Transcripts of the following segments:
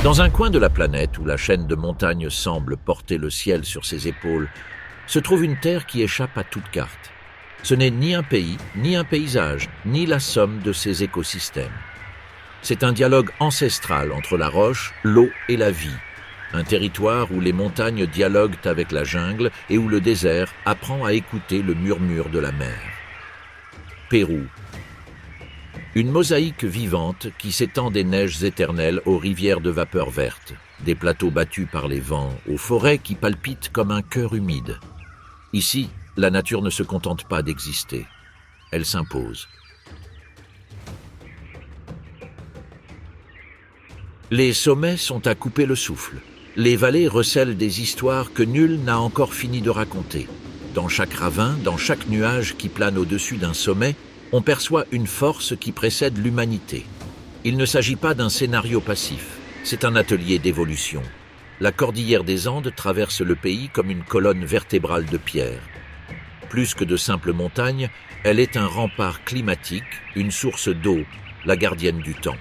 Dans un coin de la planète où la chaîne de montagnes semble porter le ciel sur ses épaules, se trouve une terre qui échappe à toute carte. Ce n'est ni un pays, ni un paysage, ni la somme de ses écosystèmes. C'est un dialogue ancestral entre la roche, l'eau et la vie. Un territoire où les montagnes dialoguent avec la jungle et où le désert apprend à écouter le murmure de la mer. Pérou. Une mosaïque vivante qui s'étend des neiges éternelles aux rivières de vapeur verte, des plateaux battus par les vents, aux forêts qui palpitent comme un cœur humide. Ici, la nature ne se contente pas d'exister, elle s'impose. Les sommets sont à couper le souffle. Les vallées recèlent des histoires que nul n'a encore fini de raconter. Dans chaque ravin, dans chaque nuage qui plane au-dessus d'un sommet, on perçoit une force qui précède l'humanité. Il ne s'agit pas d'un scénario passif, c'est un atelier d'évolution. La cordillère des Andes traverse le pays comme une colonne vertébrale de pierre. Plus que de simples montagnes, elle est un rempart climatique, une source d'eau, la gardienne du temps.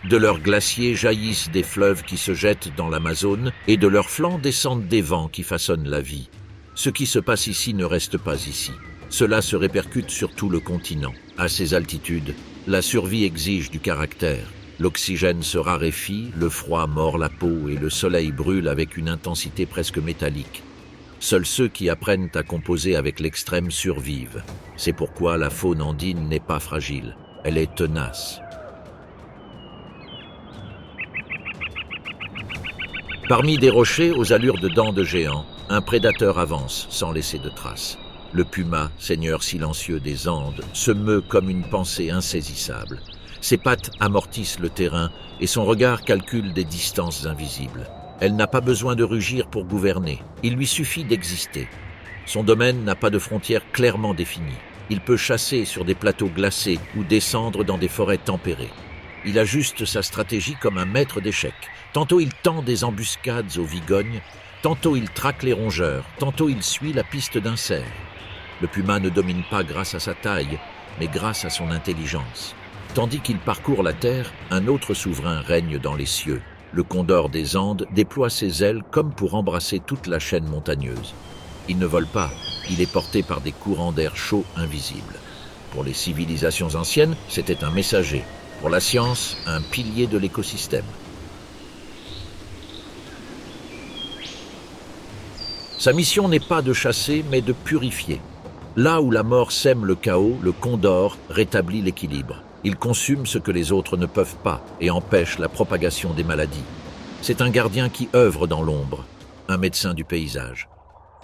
De leurs glaciers jaillissent des fleuves qui se jettent dans l'Amazone et de leurs flancs descendent des vents qui façonnent la vie. Ce qui se passe ici ne reste pas ici. Cela se répercute sur tout le continent. À ces altitudes, la survie exige du caractère. L'oxygène se raréfie, le froid mord la peau et le soleil brûle avec une intensité presque métallique. Seuls ceux qui apprennent à composer avec l'extrême survivent. C'est pourquoi la faune andine n'est pas fragile, elle est tenace. Parmi des rochers aux allures de dents de géant, un prédateur avance sans laisser de traces. Le puma, seigneur silencieux des Andes, se meut comme une pensée insaisissable. Ses pattes amortissent le terrain et son regard calcule des distances invisibles. Elle n'a pas besoin de rugir pour gouverner, il lui suffit d'exister. Son domaine n'a pas de frontières clairement définies. Il peut chasser sur des plateaux glacés ou descendre dans des forêts tempérées. Il ajuste sa stratégie comme un maître d'échecs. Tantôt il tend des embuscades aux vigognes, tantôt il traque les rongeurs, tantôt il suit la piste d'un cerf. Le puma ne domine pas grâce à sa taille, mais grâce à son intelligence. Tandis qu'il parcourt la terre, un autre souverain règne dans les cieux. Le condor des Andes déploie ses ailes comme pour embrasser toute la chaîne montagneuse. Il ne vole pas, il est porté par des courants d'air chaud invisibles. Pour les civilisations anciennes, c'était un messager. Pour la science, un pilier de l'écosystème. Sa mission n'est pas de chasser, mais de purifier. Là où la mort sème le chaos, le condor rétablit l'équilibre. Il consume ce que les autres ne peuvent pas et empêche la propagation des maladies. C'est un gardien qui œuvre dans l'ombre, un médecin du paysage.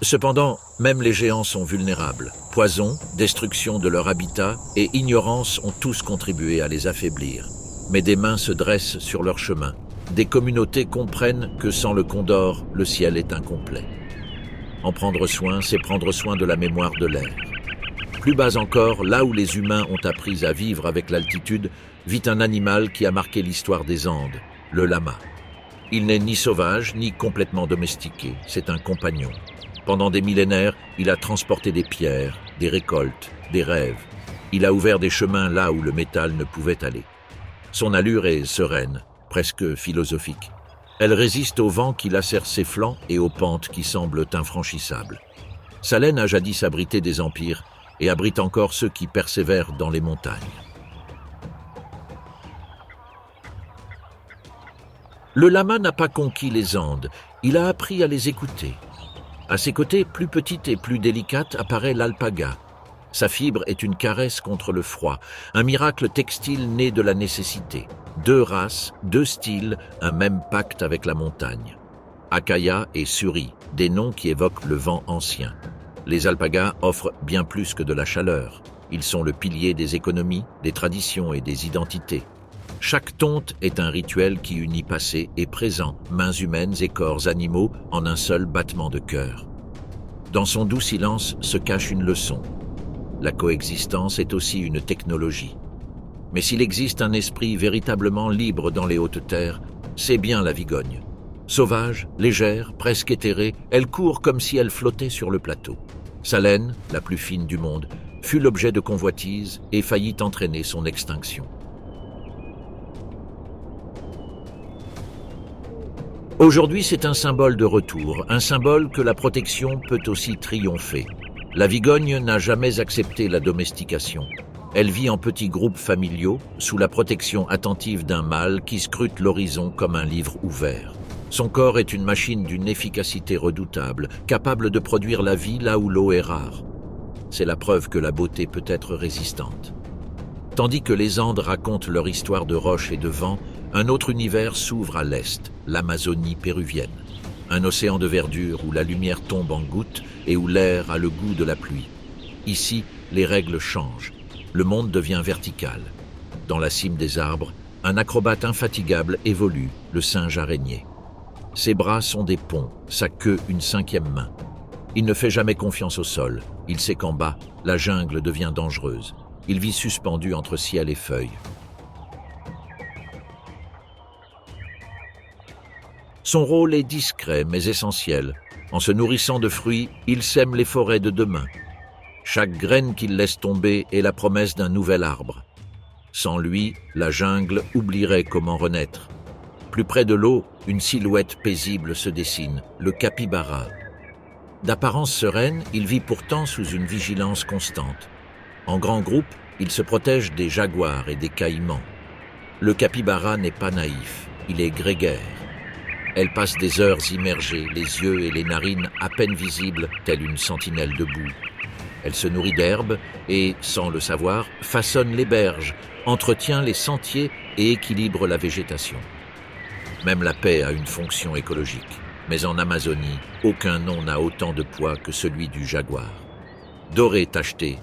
Cependant, même les géants sont vulnérables. Poison, destruction de leur habitat et ignorance ont tous contribué à les affaiblir. Mais des mains se dressent sur leur chemin. Des communautés comprennent que sans le condor, le ciel est incomplet. En prendre soin, c'est prendre soin de la mémoire de l'air. Plus bas encore, là où les humains ont appris à vivre avec l'altitude, vit un animal qui a marqué l'histoire des Andes, le lama. Il n'est ni sauvage, ni complètement domestiqué, c'est un compagnon. Pendant des millénaires, il a transporté des pierres, des récoltes, des rêves. Il a ouvert des chemins là où le métal ne pouvait aller. Son allure est sereine, presque philosophique. Elle résiste au vent qui lacère ses flancs et aux pentes qui semblent infranchissables. Sa laine a jadis abrité des empires et abrite encore ceux qui persévèrent dans les montagnes. Le lama n'a pas conquis les Andes, il a appris à les écouter. À ses côtés, plus petite et plus délicate, apparaît l'alpaga. Sa fibre est une caresse contre le froid, un miracle textile né de la nécessité. Deux races, deux styles, un même pacte avec la montagne. Akaya et Suri, des noms qui évoquent le vent ancien. Les alpagas offrent bien plus que de la chaleur. Ils sont le pilier des économies, des traditions et des identités. Chaque tonte est un rituel qui unit passé et présent, mains humaines et corps animaux en un seul battement de cœur. Dans son doux silence se cache une leçon. La coexistence est aussi une technologie. Mais s'il existe un esprit véritablement libre dans les hautes terres, c'est bien la vigogne. Sauvage, légère, presque éthérée, elle court comme si elle flottait sur le plateau. Sa laine, la plus fine du monde, fut l'objet de convoitises et faillit entraîner son extinction. Aujourd'hui, c'est un symbole de retour, un symbole que la protection peut aussi triompher. La Vigogne n'a jamais accepté la domestication. Elle vit en petits groupes familiaux, sous la protection attentive d'un mâle qui scrute l'horizon comme un livre ouvert. Son corps est une machine d'une efficacité redoutable, capable de produire la vie là où l'eau est rare. C'est la preuve que la beauté peut être résistante. Tandis que les Andes racontent leur histoire de roches et de vent, un autre univers s'ouvre à l'est, l'Amazonie péruvienne. Un océan de verdure où la lumière tombe en gouttes et où l'air a le goût de la pluie. Ici, les règles changent. Le monde devient vertical. Dans la cime des arbres, un acrobate infatigable évolue, le singe araignée. Ses bras sont des ponts, sa queue une cinquième main. Il ne fait jamais confiance au sol. Il sait qu'en bas, la jungle devient dangereuse. Il vit suspendu entre ciel et feuilles. Son rôle est discret mais essentiel. En se nourrissant de fruits, il sème les forêts de demain. Chaque graine qu'il laisse tomber est la promesse d'un nouvel arbre. Sans lui, la jungle oublierait comment renaître. Plus près de l'eau, une silhouette paisible se dessine, le capybara. D'apparence sereine, il vit pourtant sous une vigilance constante. En grand groupe, il se protège des jaguars et des caïmans. Le capybara n'est pas naïf, il est grégaire. Elle passe des heures immergée, les yeux et les narines à peine visibles, telle une sentinelle debout. Elle se nourrit d'herbes et, sans le savoir, façonne les berges, entretient les sentiers et équilibre la végétation. Même la paix a une fonction écologique. Mais en Amazonie, aucun nom n'a autant de poids que celui du jaguar. Doré tacheté,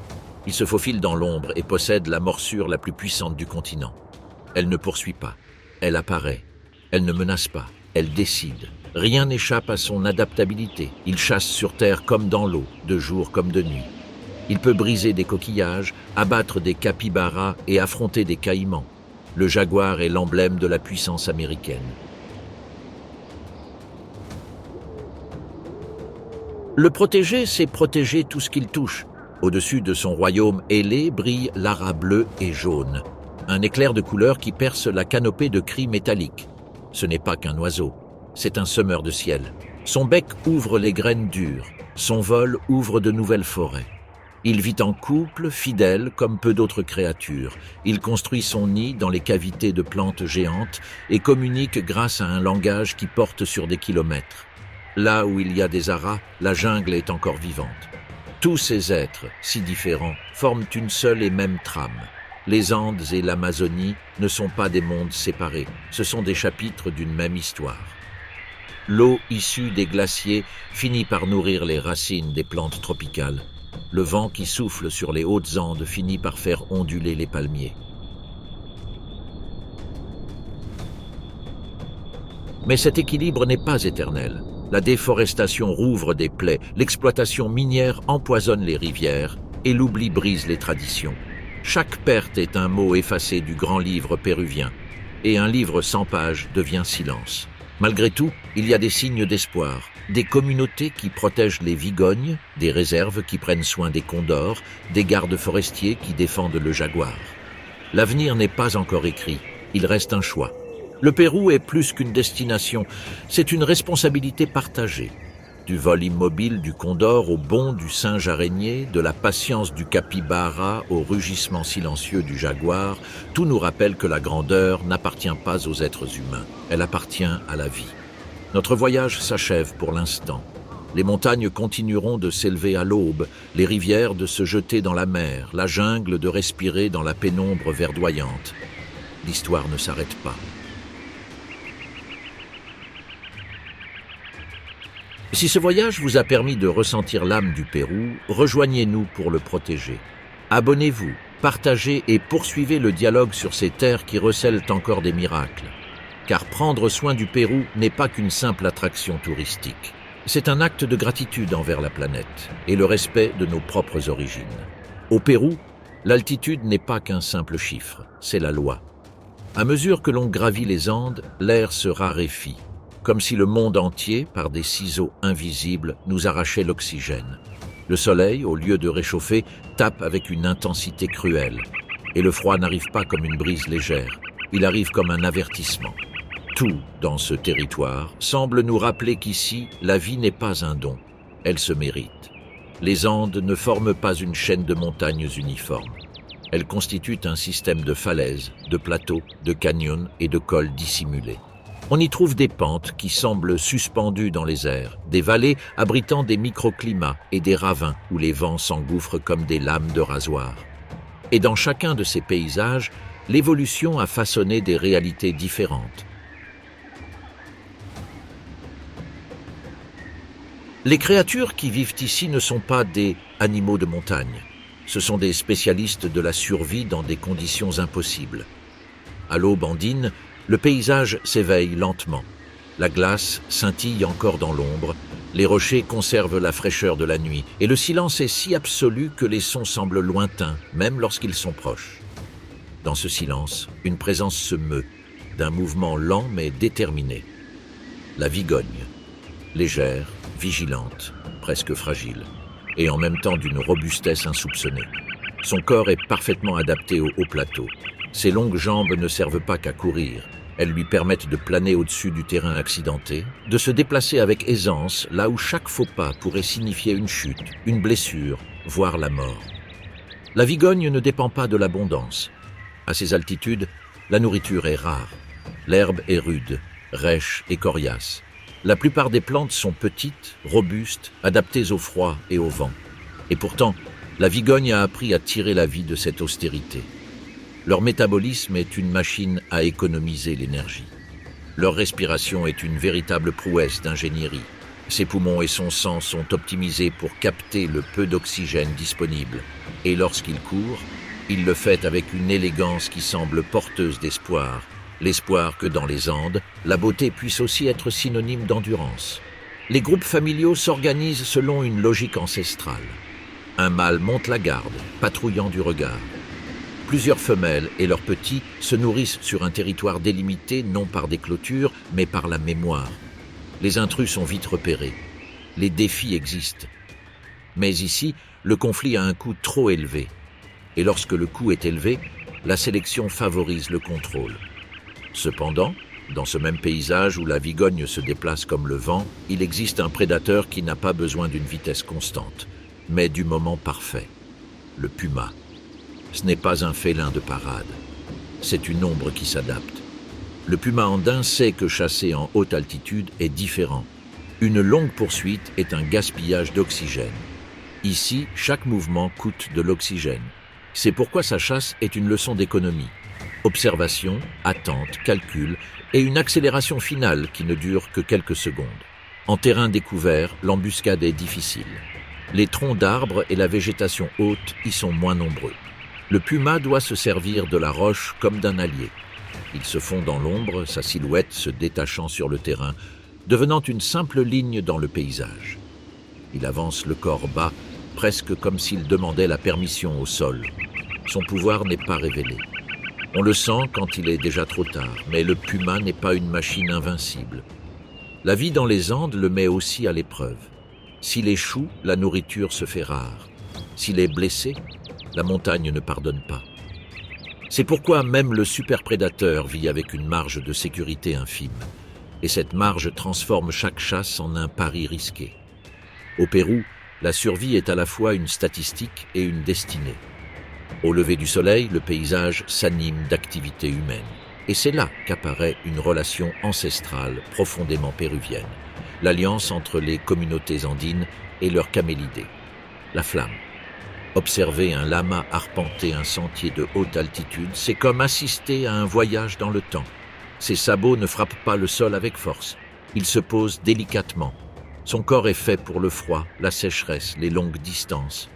il se faufile dans l'ombre et possède la morsure la plus puissante du continent. Elle ne poursuit pas, elle apparaît, elle ne menace pas, elle décide. Rien n'échappe à son adaptabilité. Il chasse sur terre comme dans l'eau, de jour comme de nuit. Il peut briser des coquillages, abattre des capybaras et affronter des caïmans. Le jaguar est l'emblème de la puissance américaine. Le protéger, c'est protéger tout ce qu'il touche. Au-dessus de son royaume ailé brille l'ara bleu et jaune, un éclair de couleur qui perce la canopée de cris métalliques. Ce n'est pas qu'un oiseau, c'est un semeur de ciel. Son bec ouvre les graines dures, son vol ouvre de nouvelles forêts. Il vit en couple, fidèle comme peu d'autres créatures. Il construit son nid dans les cavités de plantes géantes et communique grâce à un langage qui porte sur des kilomètres. Là où il y a des aras, la jungle est encore vivante. Tous ces êtres, si différents, forment une seule et même trame. Les Andes et l'Amazonie ne sont pas des mondes séparés, ce sont des chapitres d'une même histoire. L'eau issue des glaciers finit par nourrir les racines des plantes tropicales. Le vent qui souffle sur les hautes Andes finit par faire onduler les palmiers. Mais cet équilibre n'est pas éternel. La déforestation rouvre des plaies, l'exploitation minière empoisonne les rivières et l'oubli brise les traditions. Chaque perte est un mot effacé du grand livre péruvien, et un livre sans pages devient silence. Malgré tout, il y a des signes d'espoir, des communautés qui protègent les vigognes, des réserves qui prennent soin des condors, des gardes forestiers qui défendent le jaguar. L'avenir n'est pas encore écrit, il reste un choix. Le Pérou est plus qu'une destination, c'est une responsabilité partagée. Du vol immobile du condor au bond du singe araignée, de la patience du capybara au rugissement silencieux du jaguar, tout nous rappelle que la grandeur n'appartient pas aux êtres humains, elle appartient à la vie. Notre voyage s'achève pour l'instant. Les montagnes continueront de s'élever à l'aube, les rivières de se jeter dans la mer, la jungle de respirer dans la pénombre verdoyante. L'histoire ne s'arrête pas. Si ce voyage vous a permis de ressentir l'âme du Pérou, rejoignez-nous pour le protéger. Abonnez-vous, partagez et poursuivez le dialogue sur ces terres qui recèlent encore des miracles. Car prendre soin du Pérou n'est pas qu'une simple attraction touristique. C'est un acte de gratitude envers la planète et le respect de nos propres origines. Au Pérou, l'altitude n'est pas qu'un simple chiffre, c'est la loi. À mesure que l'on gravit les Andes, l'air se raréfie. Comme si le monde entier, par des ciseaux invisibles, nous arrachait l'oxygène. Le soleil, au lieu de réchauffer, tape avec une intensité cruelle. Et le froid n'arrive pas comme une brise légère, il arrive comme un avertissement. Tout, dans ce territoire, semble nous rappeler qu'ici, la vie n'est pas un don, elle se mérite. Les Andes ne forment pas une chaîne de montagnes uniformes. Elles constituent un système de falaises, de plateaux, de canyons et de cols dissimulés. On y trouve des pentes qui semblent suspendues dans les airs, des vallées abritant des microclimats et des ravins où les vents s'engouffrent comme des lames de rasoir. Et dans chacun de ces paysages, l'évolution a façonné des réalités différentes. Les créatures qui vivent ici ne sont pas des animaux de montagne. Ce sont des spécialistes de la survie dans des conditions impossibles. À l'aube andine, le paysage s'éveille lentement. La glace scintille encore dans l'ombre, les rochers conservent la fraîcheur de la nuit, et le silence est si absolu que les sons semblent lointains, même lorsqu'ils sont proches. Dans ce silence, une présence se meut, d'un mouvement lent mais déterminé. La Vigogne, légère, vigilante, presque fragile, et en même temps d'une robustesse insoupçonnée. Son corps est parfaitement adapté au haut plateau. Ses longues jambes ne servent pas qu'à courir. Elles lui permettent de planer au-dessus du terrain accidenté, de se déplacer avec aisance là où chaque faux pas pourrait signifier une chute, une blessure, voire la mort. La Vigogne ne dépend pas de l'abondance. À ces altitudes, la nourriture est rare. L'herbe est rude, rêche et coriace. La plupart des plantes sont petites, robustes, adaptées au froid et au vent. Et pourtant, la Vigogne a appris à tirer la vie de cette austérité. Leur métabolisme est une machine à économiser l'énergie. Leur respiration est une véritable prouesse d'ingénierie. Ses poumons et son sang sont optimisés pour capter le peu d'oxygène disponible. Et lorsqu'il court, il le fait avec une élégance qui semble porteuse d'espoir. L'espoir que dans les Andes, la beauté puisse aussi être synonyme d'endurance. Les groupes familiaux s'organisent selon une logique ancestrale. Un mâle monte la garde, patrouillant du regard. Plusieurs femelles et leurs petits se nourrissent sur un territoire délimité non par des clôtures, mais par la mémoire. Les intrus sont vite repérés. Les défis existent. Mais ici, le conflit a un coût trop élevé. Et lorsque le coût est élevé, la sélection favorise le contrôle. Cependant, dans ce même paysage où la Vigogne se déplace comme le vent, il existe un prédateur qui n'a pas besoin d'une vitesse constante, mais du moment parfait, le puma. Ce n'est pas un félin de parade, c'est une ombre qui s'adapte. Le puma andin sait que chasser en haute altitude est différent. Une longue poursuite est un gaspillage d'oxygène. Ici, chaque mouvement coûte de l'oxygène. C'est pourquoi sa chasse est une leçon d'économie. Observation, attente, calcul et une accélération finale qui ne dure que quelques secondes. En terrain découvert, l'embuscade est difficile. Les troncs d'arbres et la végétation haute y sont moins nombreux. Le puma doit se servir de la roche comme d'un allié. Il se fond dans l'ombre, sa silhouette se détachant sur le terrain, devenant une simple ligne dans le paysage. Il avance le corps bas, presque comme s'il demandait la permission au sol. Son pouvoir n'est pas révélé. On le sent quand il est déjà trop tard, mais le puma n'est pas une machine invincible. La vie dans les Andes le met aussi à l'épreuve. S'il échoue, la nourriture se fait rare. S'il est blessé, la montagne ne pardonne pas. C'est pourquoi même le superprédateur vit avec une marge de sécurité infime. Et cette marge transforme chaque chasse en un pari risqué. Au Pérou, la survie est à la fois une statistique et une destinée. Au lever du soleil, le paysage s'anime d'activités humaines. Et c'est là qu'apparaît une relation ancestrale profondément péruvienne. L'alliance entre les communautés andines et leurs camélidés. La flamme. Observer un lama arpenter un sentier de haute altitude, c'est comme assister à un voyage dans le temps. Ses sabots ne frappent pas le sol avec force. Il se pose délicatement. Son corps est fait pour le froid, la sécheresse, les longues distances.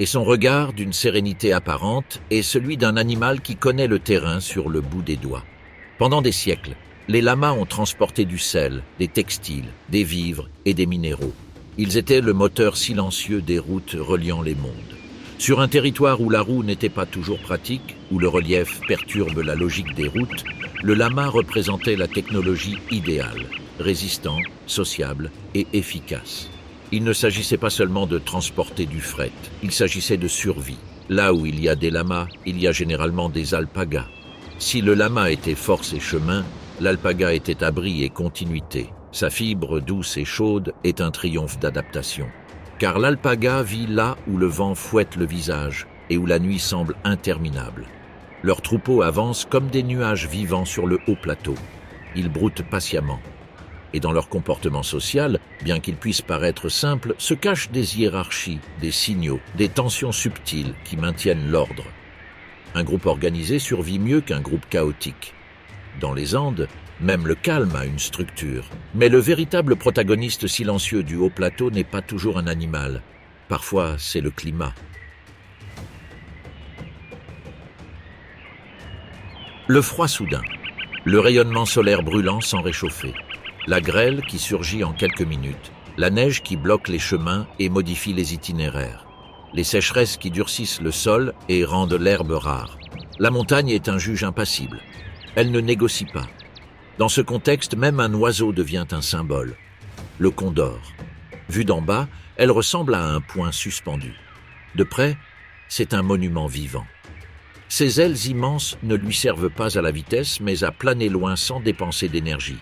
Et son regard, d'une sérénité apparente, est celui d'un animal qui connaît le terrain sur le bout des doigts. Pendant des siècles, les lamas ont transporté du sel, des textiles, des vivres et des minéraux. Ils étaient le moteur silencieux des routes reliant les mondes. Sur un territoire où la roue n'était pas toujours pratique, où le relief perturbe la logique des routes, le lama représentait la technologie idéale, résistant, sociable et efficace. Il ne s'agissait pas seulement de transporter du fret, il s'agissait de survie. Là où il y a des lamas, il y a généralement des alpagas. Si le lama était force et chemin, L'alpaga était abri et continuité. Sa fibre douce et chaude est un triomphe d'adaptation. Car l'alpaga vit là où le vent fouette le visage et où la nuit semble interminable. Leurs troupeaux avancent comme des nuages vivants sur le haut plateau. Ils broutent patiemment. Et dans leur comportement social, bien qu'ils puissent paraître simples, se cachent des hiérarchies, des signaux, des tensions subtiles qui maintiennent l'ordre. Un groupe organisé survit mieux qu'un groupe chaotique. Dans les Andes, même le calme a une structure. Mais le véritable protagoniste silencieux du haut plateau n'est pas toujours un animal. Parfois, c'est le climat. Le froid soudain. Le rayonnement solaire brûlant sans réchauffer. La grêle qui surgit en quelques minutes. La neige qui bloque les chemins et modifie les itinéraires. Les sécheresses qui durcissent le sol et rendent l'herbe rare. La montagne est un juge impassible. Elle ne négocie pas. Dans ce contexte, même un oiseau devient un symbole. Le condor. Vue d'en bas, elle ressemble à un point suspendu. De près, c'est un monument vivant. Ses ailes immenses ne lui servent pas à la vitesse, mais à planer loin sans dépenser d'énergie.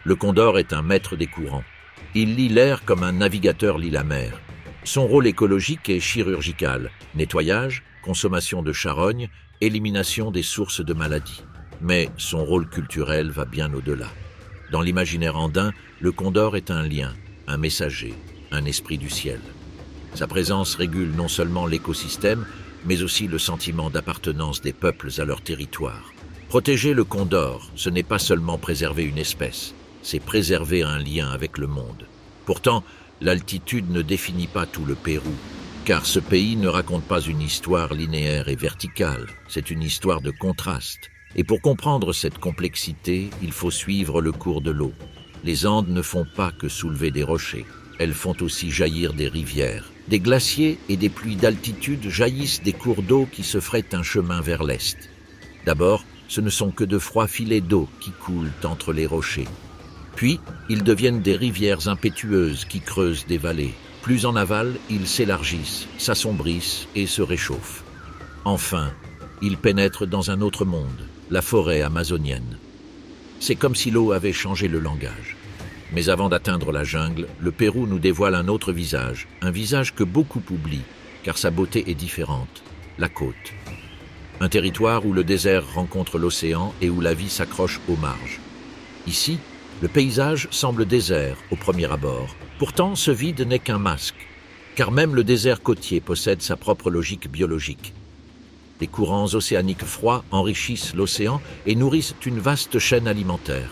Le condor est un maître des courants. Il lit l'air comme un navigateur lit la mer. Son rôle écologique est chirurgical. Nettoyage, consommation de charogne, élimination des sources de maladies. Mais son rôle culturel va bien au-delà. Dans l'imaginaire andin, le condor est un lien, un messager, un esprit du ciel. Sa présence régule non seulement l'écosystème, mais aussi le sentiment d'appartenance des peuples à leur territoire. Protéger le condor, ce n'est pas seulement préserver une espèce, c'est préserver un lien avec le monde. Pourtant, l'altitude ne définit pas tout le Pérou, car ce pays ne raconte pas une histoire linéaire et verticale, c'est une histoire de contraste. Et pour comprendre cette complexité, il faut suivre le cours de l'eau. Les Andes ne font pas que soulever des rochers, elles font aussi jaillir des rivières. Des glaciers et des pluies d'altitude jaillissent des cours d'eau qui se frayent un chemin vers l'est. D'abord, ce ne sont que de froids filets d'eau qui coulent entre les rochers. Puis, ils deviennent des rivières impétueuses qui creusent des vallées. Plus en aval, ils s'élargissent, s'assombrissent et se réchauffent. Enfin, ils pénètrent dans un autre monde, la forêt amazonienne. C'est comme si l'eau avait changé le langage. Mais avant d'atteindre la jungle, le Pérou nous dévoile un autre visage, un visage que beaucoup oublient, car sa beauté est différente, la côte. Un territoire où le désert rencontre l'océan et où la vie s'accroche aux marges. Ici, le paysage semble désert au premier abord. Pourtant, ce vide n'est qu'un masque, car même le désert côtier possède sa propre logique biologique. Les courants océaniques froids enrichissent l'océan et nourrissent une vaste chaîne alimentaire.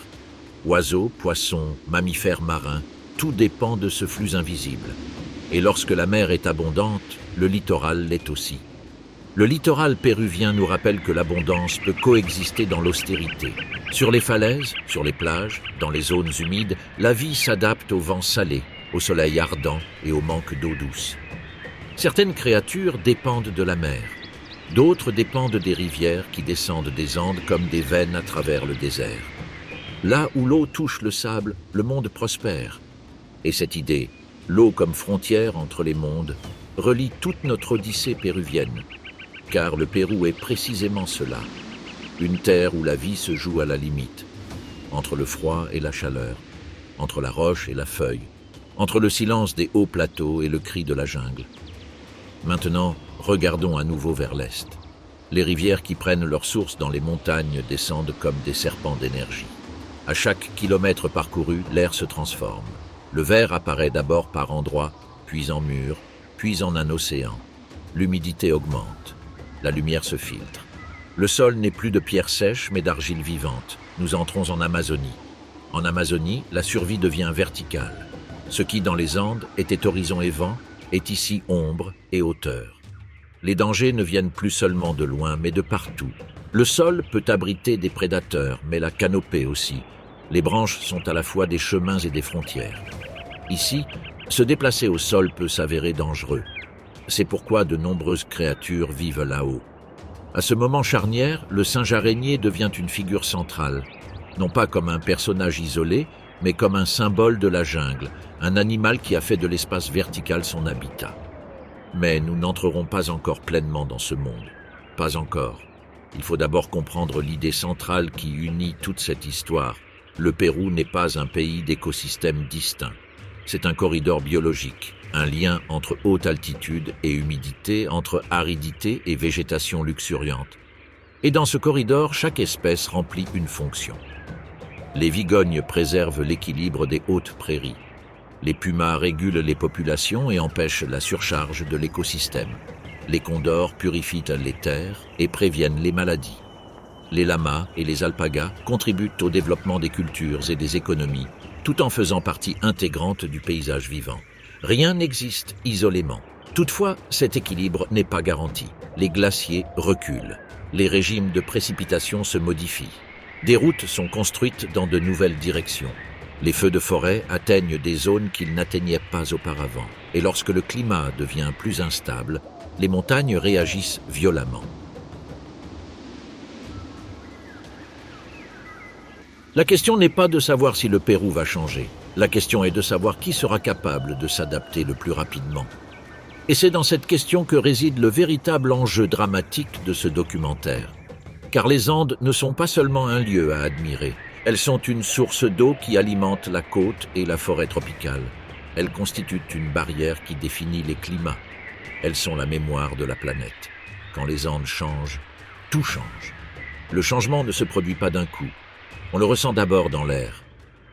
Oiseaux, poissons, mammifères marins, tout dépend de ce flux invisible. Et lorsque la mer est abondante, le littoral l'est aussi. Le littoral péruvien nous rappelle que l'abondance peut coexister dans l'austérité. Sur les falaises, sur les plages, dans les zones humides, la vie s'adapte au vent salé, au soleil ardent et au manque d'eau douce. Certaines créatures dépendent de la mer. D'autres dépendent des rivières qui descendent des Andes comme des veines à travers le désert. Là où l'eau touche le sable, le monde prospère. Et cette idée, l'eau comme frontière entre les mondes, relie toute notre odyssée péruvienne. Car le Pérou est précisément cela, une terre où la vie se joue à la limite, entre le froid et la chaleur, entre la roche et la feuille, entre le silence des hauts plateaux et le cri de la jungle. Maintenant, regardons à nouveau vers l'est. Les rivières qui prennent leur source dans les montagnes descendent comme des serpents d'énergie. À chaque kilomètre parcouru, l'air se transforme. Le vert apparaît d'abord par endroits, puis en murs, puis en un océan. L'humidité augmente. La lumière se filtre. Le sol n'est plus de pierre sèche, mais d'argile vivante. Nous entrons en Amazonie. En Amazonie, la survie devient verticale. Ce qui, dans les Andes, était horizon et vent, est ici ombre et hauteur. Les dangers ne viennent plus seulement de loin, mais de partout. Le sol peut abriter des prédateurs, mais la canopée aussi. Les branches sont à la fois des chemins et des frontières. Ici, se déplacer au sol peut s'avérer dangereux. C'est pourquoi de nombreuses créatures vivent là-haut. À ce moment charnière, le singe araignée devient une figure centrale, non pas comme un personnage isolé, mais comme un symbole de la jungle, un animal qui a fait de l'espace vertical son habitat. Mais nous n'entrerons pas encore pleinement dans ce monde. Pas encore. Il faut d'abord comprendre l'idée centrale qui unit toute cette histoire. Le Pérou n'est pas un pays d'écosystèmes distincts. C'est un corridor biologique, un lien entre haute altitude et humidité, entre aridité et végétation luxuriante. Et dans ce corridor, chaque espèce remplit une fonction. Les vigognes préservent l'équilibre des hautes prairies. Les pumas régulent les populations et empêchent la surcharge de l'écosystème. Les condors purifient les terres et préviennent les maladies. Les lamas et les alpagas contribuent au développement des cultures et des économies, tout en faisant partie intégrante du paysage vivant. Rien n'existe isolément. Toutefois, cet équilibre n'est pas garanti. Les glaciers reculent. Les régimes de précipitation se modifient. Des routes sont construites dans de nouvelles directions. Les feux de forêt atteignent des zones qu'ils n'atteignaient pas auparavant. Et lorsque le climat devient plus instable, les montagnes réagissent violemment. La question n'est pas de savoir si le Pérou va changer. La question est de savoir qui sera capable de s'adapter le plus rapidement. Et c'est dans cette question que réside le véritable enjeu dramatique de ce documentaire. Car les Andes ne sont pas seulement un lieu à admirer. Elles sont une source d'eau qui alimente la côte et la forêt tropicale. Elles constituent une barrière qui définit les climats. Elles sont la mémoire de la planète. Quand les Andes changent, tout change. Le changement ne se produit pas d'un coup. On le ressent d'abord dans l'air.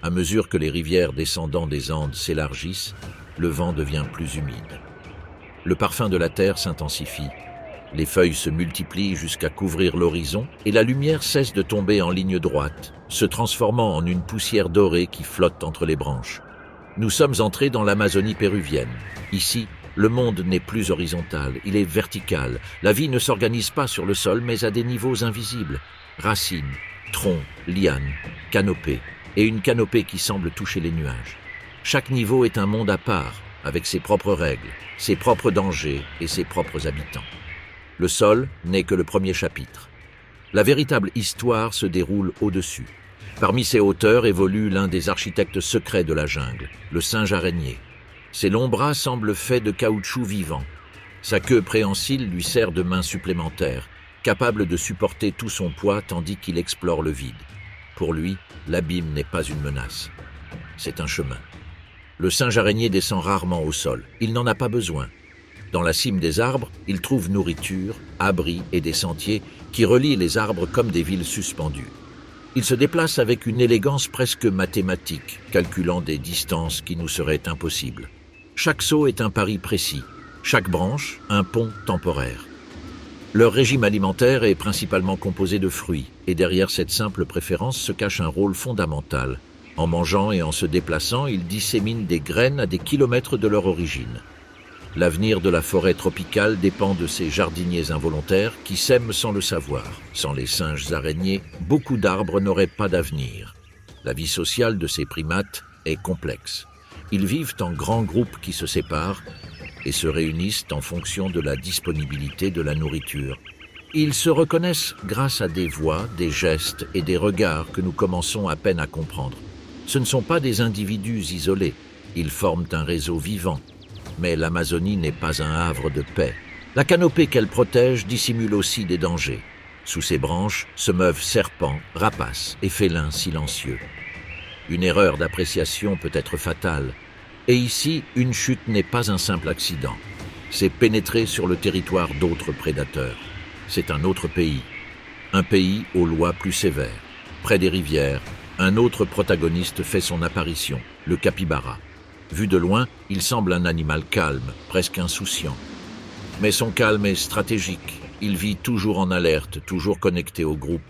À mesure que les rivières descendant des Andes s'élargissent, le vent devient plus humide. Le parfum de la terre s'intensifie. Les feuilles se multiplient jusqu'à couvrir l'horizon et la lumière cesse de tomber en ligne droite, se transformant en une poussière dorée qui flotte entre les branches. Nous sommes entrés dans l'Amazonie péruvienne. Ici, le monde n'est plus horizontal, il est vertical. La vie ne s'organise pas sur le sol, mais à des niveaux invisibles. Racines, troncs, lianes, canopées, et une canopée qui semble toucher les nuages. Chaque niveau est un monde à part, avec ses propres règles, ses propres dangers et ses propres habitants. Le sol n'est que le premier chapitre. La véritable histoire se déroule au-dessus. Parmi ces hauteurs évolue l'un des architectes secrets de la jungle, le singe araignée. Ses longs bras semblent faits de caoutchouc vivant. Sa queue préhensile lui sert de main supplémentaire, capable de supporter tout son poids tandis qu'il explore le vide. Pour lui, l'abîme n'est pas une menace. C'est un chemin. Le singe araignée descend rarement au sol. Il n'en a pas besoin. Dans la cime des arbres, il trouve nourriture, abri et des sentiers qui relient les arbres comme des villes suspendues. Il se déplace avec une élégance presque mathématique, calculant des distances qui nous seraient impossibles. Chaque saut est un pari précis, chaque branche un pont temporaire. Leur régime alimentaire est principalement composé de fruits, et derrière cette simple préférence se cache un rôle fondamental. En mangeant et en se déplaçant, ils disséminent des graines à des kilomètres de leur origine. L'avenir de la forêt tropicale dépend de ces jardiniers involontaires qui sèment sans le savoir. Sans les singes araignées, beaucoup d'arbres n'auraient pas d'avenir. La vie sociale de ces primates est complexe. Ils vivent en grands groupes qui se séparent et se réunissent en fonction de la disponibilité de la nourriture. Ils se reconnaissent grâce à des voix, des gestes et des regards que nous commençons à peine à comprendre. Ce ne sont pas des individus isolés, ils forment un réseau vivant. Mais l'Amazonie n'est pas un havre de paix. La canopée qu'elle protège dissimule aussi des dangers. Sous ses branches se meuvent serpents, rapaces et félins silencieux. Une erreur d'appréciation peut être fatale. Et ici, une chute n'est pas un simple accident. C'est pénétrer sur le territoire d'autres prédateurs. C'est un autre pays. Un pays aux lois plus sévères. Près des rivières, un autre protagoniste fait son apparition, le capybara. Vu de loin, il semble un animal calme, presque insouciant. Mais son calme est stratégique. Il vit toujours en alerte, toujours connecté au groupe.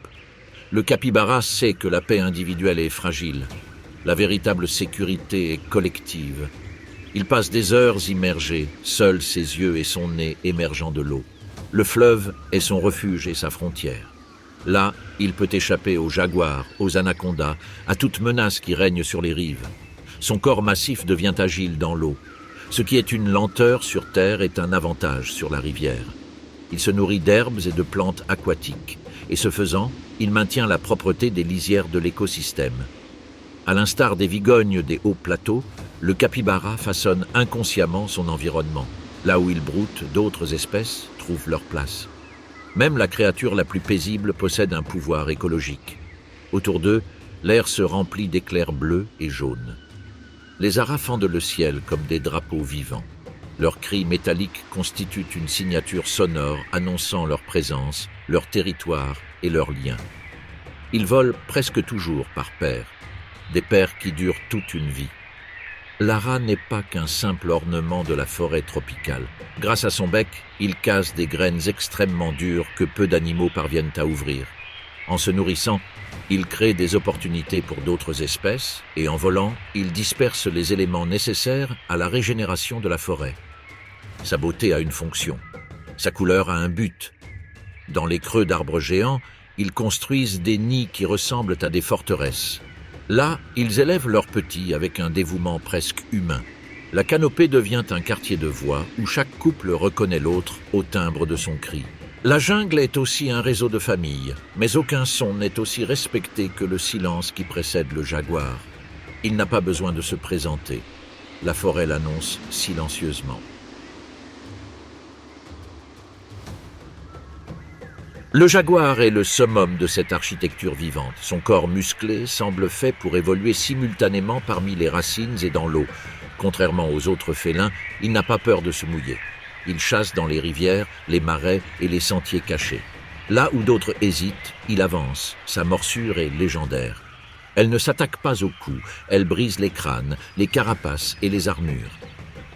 Le capybara sait que la paix individuelle est fragile. La véritable sécurité est collective. Il passe des heures immergé, seuls ses yeux et son nez émergeant de l'eau. Le fleuve est son refuge et sa frontière. Là, il peut échapper aux jaguars, aux anacondas, à toute menace qui règne sur les rives. Son corps massif devient agile dans l'eau. Ce qui est une lenteur sur terre est un avantage sur la rivière. Il se nourrit d'herbes et de plantes aquatiques, et ce faisant, il maintient la propreté des lisières de l'écosystème. À l'instar des vigognes des hauts plateaux, le capybara façonne inconsciemment son environnement. Là où il broute, d'autres espèces trouvent leur place. Même la créature la plus paisible possède un pouvoir écologique. Autour d'eux, l'air se remplit d'éclairs bleus et jaunes. Les aras fendent le ciel comme des drapeaux vivants. Leurs cris métalliques constituent une signature sonore annonçant leur présence, leur territoire et leurs liens. Ils volent presque toujours par paires, des paires qui durent toute une vie. L'ara n'est pas qu'un simple ornement de la forêt tropicale. Grâce à son bec, il casse des graines extrêmement dures que peu d'animaux parviennent à ouvrir. En se nourrissant, il crée des opportunités pour d'autres espèces et en volant, il disperse les éléments nécessaires à la régénération de la forêt. Sa beauté a une fonction, sa couleur a un but. Dans les creux d'arbres géants, ils construisent des nids qui ressemblent à des forteresses. Là, ils élèvent leurs petits avec un dévouement presque humain. La canopée devient un quartier de voix où chaque couple reconnaît l'autre au timbre de son cri. La jungle est aussi un réseau de familles, mais aucun son n'est aussi respecté que le silence qui précède le jaguar. Il n'a pas besoin de se présenter. La forêt l'annonce silencieusement. Le jaguar est le summum de cette architecture vivante. Son corps musclé semble fait pour évoluer simultanément parmi les racines et dans l'eau. Contrairement aux autres félins, il n'a pas peur de se mouiller. Il chasse dans les rivières, les marais et les sentiers cachés. Là où d'autres hésitent, il avance. Sa morsure est légendaire. Elle ne s'attaque pas au cou, elle brise les crânes, les carapaces et les armures.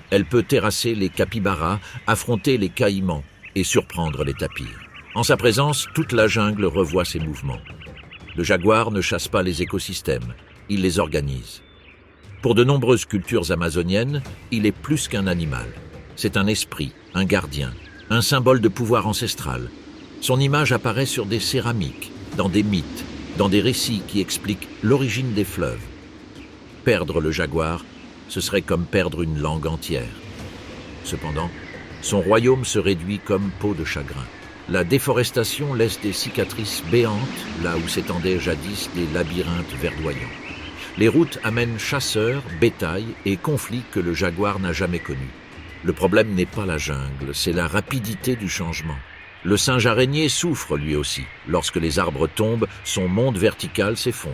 Elle peut terrasser les capybaras, affronter les caïmans et surprendre les tapirs. En sa présence, toute la jungle revoit ses mouvements. Le jaguar ne chasse pas les écosystèmes, il les organise. Pour de nombreuses cultures amazoniennes, il est plus qu'un animal. C'est un esprit, un gardien, un symbole de pouvoir ancestral. Son image apparaît sur des céramiques, dans des mythes, dans des récits qui expliquent l'origine des fleuves. Perdre le jaguar, ce serait comme perdre une langue entière. Cependant, son royaume se réduit comme peau de chagrin. La déforestation laisse des cicatrices béantes là où s'étendaient jadis des labyrinthes verdoyants. Les routes amènent chasseurs, bétail et conflits que le jaguar n'a jamais connus. Le problème n'est pas la jungle, c'est la rapidité du changement. Le singe araignée souffre lui aussi. Lorsque les arbres tombent, son monde vertical s'effondre.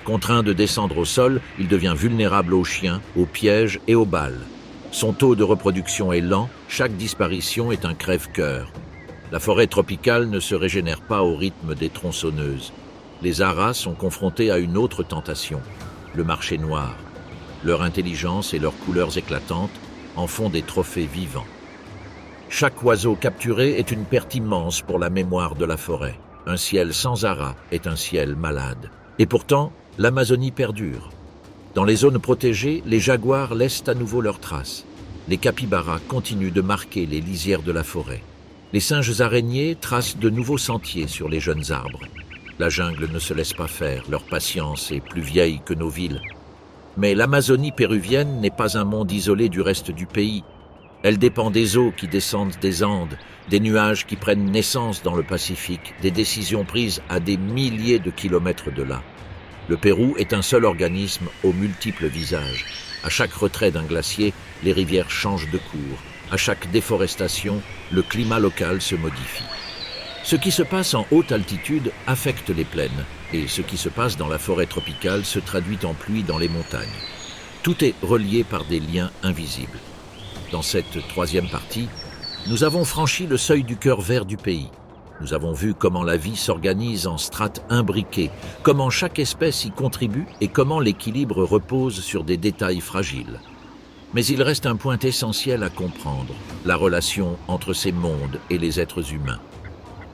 Contraint de descendre au sol, il devient vulnérable aux chiens, aux pièges et aux balles. Son taux de reproduction est lent, chaque disparition est un crève-cœur. La forêt tropicale ne se régénère pas au rythme des tronçonneuses. Les aras sont confrontés à une autre tentation, le marché noir. Leur intelligence et leurs couleurs éclatantes en font des trophées vivants. Chaque oiseau capturé est une perte immense pour la mémoire de la forêt. Un ciel sans aras est un ciel malade. Et pourtant, l'Amazonie perdure. Dans les zones protégées, les jaguars laissent à nouveau leurs traces. Les capybaras continuent de marquer les lisières de la forêt. Les singes araignées tracent de nouveaux sentiers sur les jeunes arbres. La jungle ne se laisse pas faire, leur patience est plus vieille que nos villes. Mais l'Amazonie péruvienne n'est pas un monde isolé du reste du pays. Elle dépend des eaux qui descendent des Andes, des nuages qui prennent naissance dans le Pacifique, des décisions prises à des milliers de kilomètres de là. Le Pérou est un seul organisme aux multiples visages. À chaque retrait d'un glacier, les rivières changent de cours. À chaque déforestation, le climat local se modifie. Ce qui se passe en haute altitude affecte les plaines, et ce qui se passe dans la forêt tropicale se traduit en pluie dans les montagnes. Tout est relié par des liens invisibles. Dans cette troisième partie, nous avons franchi le seuil du cœur vert du pays. Nous avons vu comment la vie s'organise en strates imbriquées, comment chaque espèce y contribue et comment l'équilibre repose sur des détails fragiles. Mais il reste un point essentiel à comprendre, la relation entre ces mondes et les êtres humains.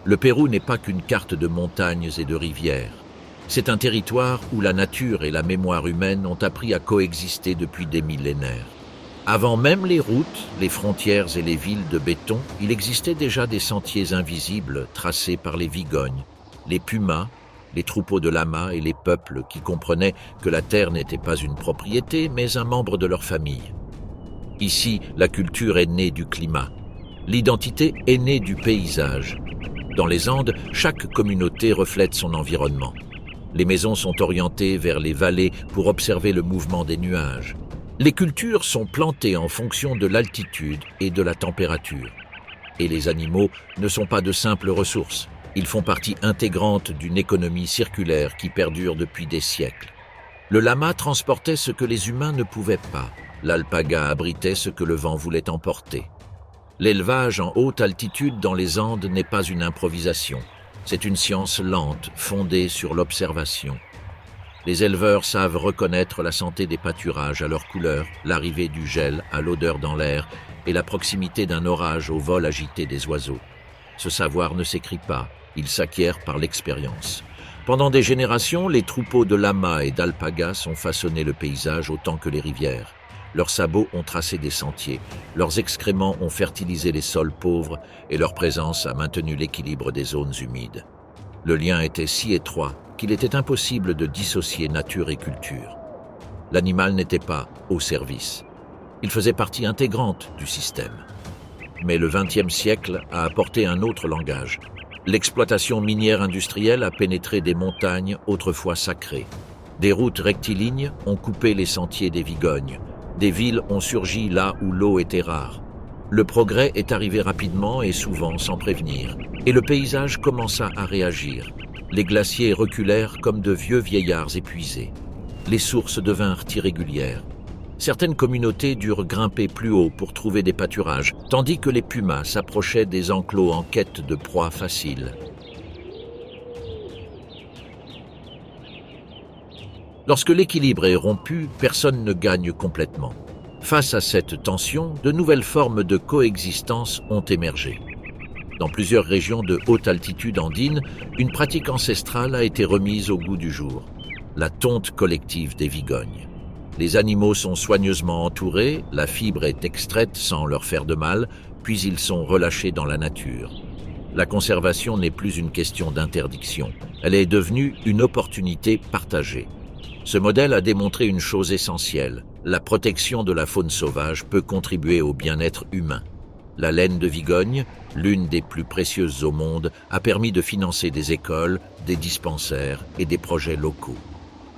Le Pérou n'est pas qu'une carte de montagnes et de rivières. C'est un territoire où la nature et la mémoire humaine ont appris à coexister depuis des millénaires. Avant même les routes, les frontières et les villes de béton, il existait déjà des sentiers invisibles tracés par les vigognes, les pumas, les troupeaux de lamas et les peuples qui comprenaient que la terre n'était pas une propriété, mais un membre de leur famille. Ici, la culture est née du climat. L'identité est née du paysage. Dans les Andes, chaque communauté reflète son environnement. Les maisons sont orientées vers les vallées pour observer le mouvement des nuages. Les cultures sont plantées en fonction de l'altitude et de la température. et les animaux ne sont pas de simples ressources. Ils font partie intégrante d'une économie circulaire qui perdure depuis des siècles. Le lama transportait ce que les humains ne pouvaient pas. L'alpaga abritait ce que le vent voulait emporter. L'élevage en haute altitude dans les Andes n'est pas une improvisation. C'est une science lente, fondée sur l'observation. Les éleveurs savent reconnaître la santé des pâturages à leur couleur, l'arrivée du gel à l'odeur dans l'air et la proximité d'un orage au vol agité des oiseaux. Ce savoir ne s'écrit pas, il s'acquiert par l'expérience. Pendant des générations, les troupeaux de lamas et d'alpagas ont façonné le paysage autant que les rivières. Leurs sabots ont tracé des sentiers, leurs excréments ont fertilisé les sols pauvres et leur présence a maintenu l'équilibre des zones humides. Le lien était si étroit qu'il était impossible de dissocier nature et culture. L'animal n'était pas au service. Il faisait partie intégrante du système. Mais le XXe siècle a apporté un autre langage. L'exploitation minière industrielle a pénétré des montagnes autrefois sacrées. Des routes rectilignes ont coupé les sentiers des vigognes. Des villes ont surgi là où l'eau était rare. Le progrès est arrivé rapidement et souvent sans prévenir. Et le paysage commença à réagir. Les glaciers reculèrent comme de vieux vieillards épuisés. Les sources devinrent irrégulières. Certaines communautés durent grimper plus haut pour trouver des pâturages, tandis que les pumas s'approchaient des enclos en quête de proies faciles. Lorsque l'équilibre est rompu, personne ne gagne complètement. Face à cette tension, de nouvelles formes de coexistence ont émergé. Dans plusieurs régions de haute altitude andine, une pratique ancestrale a été remise au goût du jour, la tonte collective des vigognes. Les animaux sont soigneusement entourés, la fibre est extraite sans leur faire de mal, puis ils sont relâchés dans la nature. La conservation n'est plus une question d'interdiction, elle est devenue une opportunité partagée. Ce modèle a démontré une chose essentielle, la protection de la faune sauvage peut contribuer au bien-être humain. La laine de Vigogne, l'une des plus précieuses au monde, a permis de financer des écoles, des dispensaires et des projets locaux.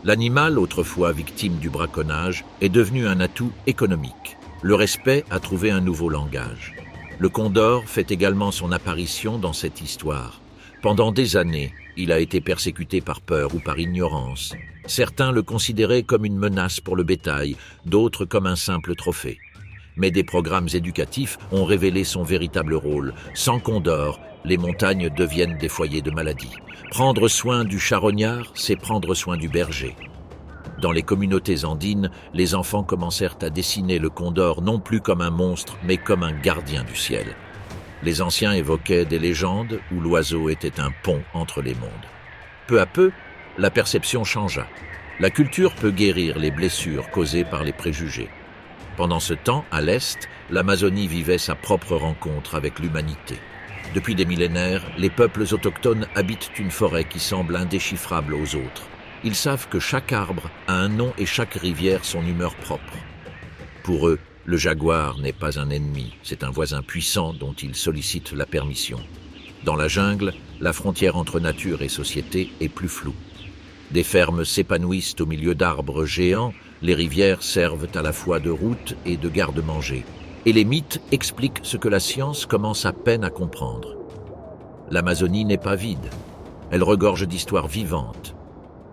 L'animal, autrefois victime du braconnage, est devenu un atout économique. Le respect a trouvé un nouveau langage. Le condor fait également son apparition dans cette histoire. Pendant des années, il a été persécuté par peur ou par ignorance. Certains le considéraient comme une menace pour le bétail, d'autres comme un simple trophée. Mais des programmes éducatifs ont révélé son véritable rôle. Sans condor, les montagnes deviennent des foyers de maladies. Prendre soin du charognard, c'est prendre soin du berger. Dans les communautés andines, les enfants commencèrent à dessiner le condor non plus comme un monstre, mais comme un gardien du ciel. Les anciens évoquaient des légendes où l'oiseau était un pont entre les mondes. Peu à peu, la perception changea. La culture peut guérir les blessures causées par les préjugés. Pendant ce temps, à l'Est, l'Amazonie vivait sa propre rencontre avec l'humanité. Depuis des millénaires, les peuples autochtones habitent une forêt qui semble indéchiffrable aux autres. Ils savent que chaque arbre a un nom et chaque rivière son humeur propre. Pour eux, le jaguar n'est pas un ennemi, c'est un voisin puissant dont ils sollicitent la permission. Dans la jungle, la frontière entre nature et société est plus floue. Des fermes s'épanouissent au milieu d'arbres géants, les rivières servent à la fois de route et de garde-manger. Et les mythes expliquent ce que la science commence à peine à comprendre. L'Amazonie n'est pas vide, elle regorge d'histoires vivantes.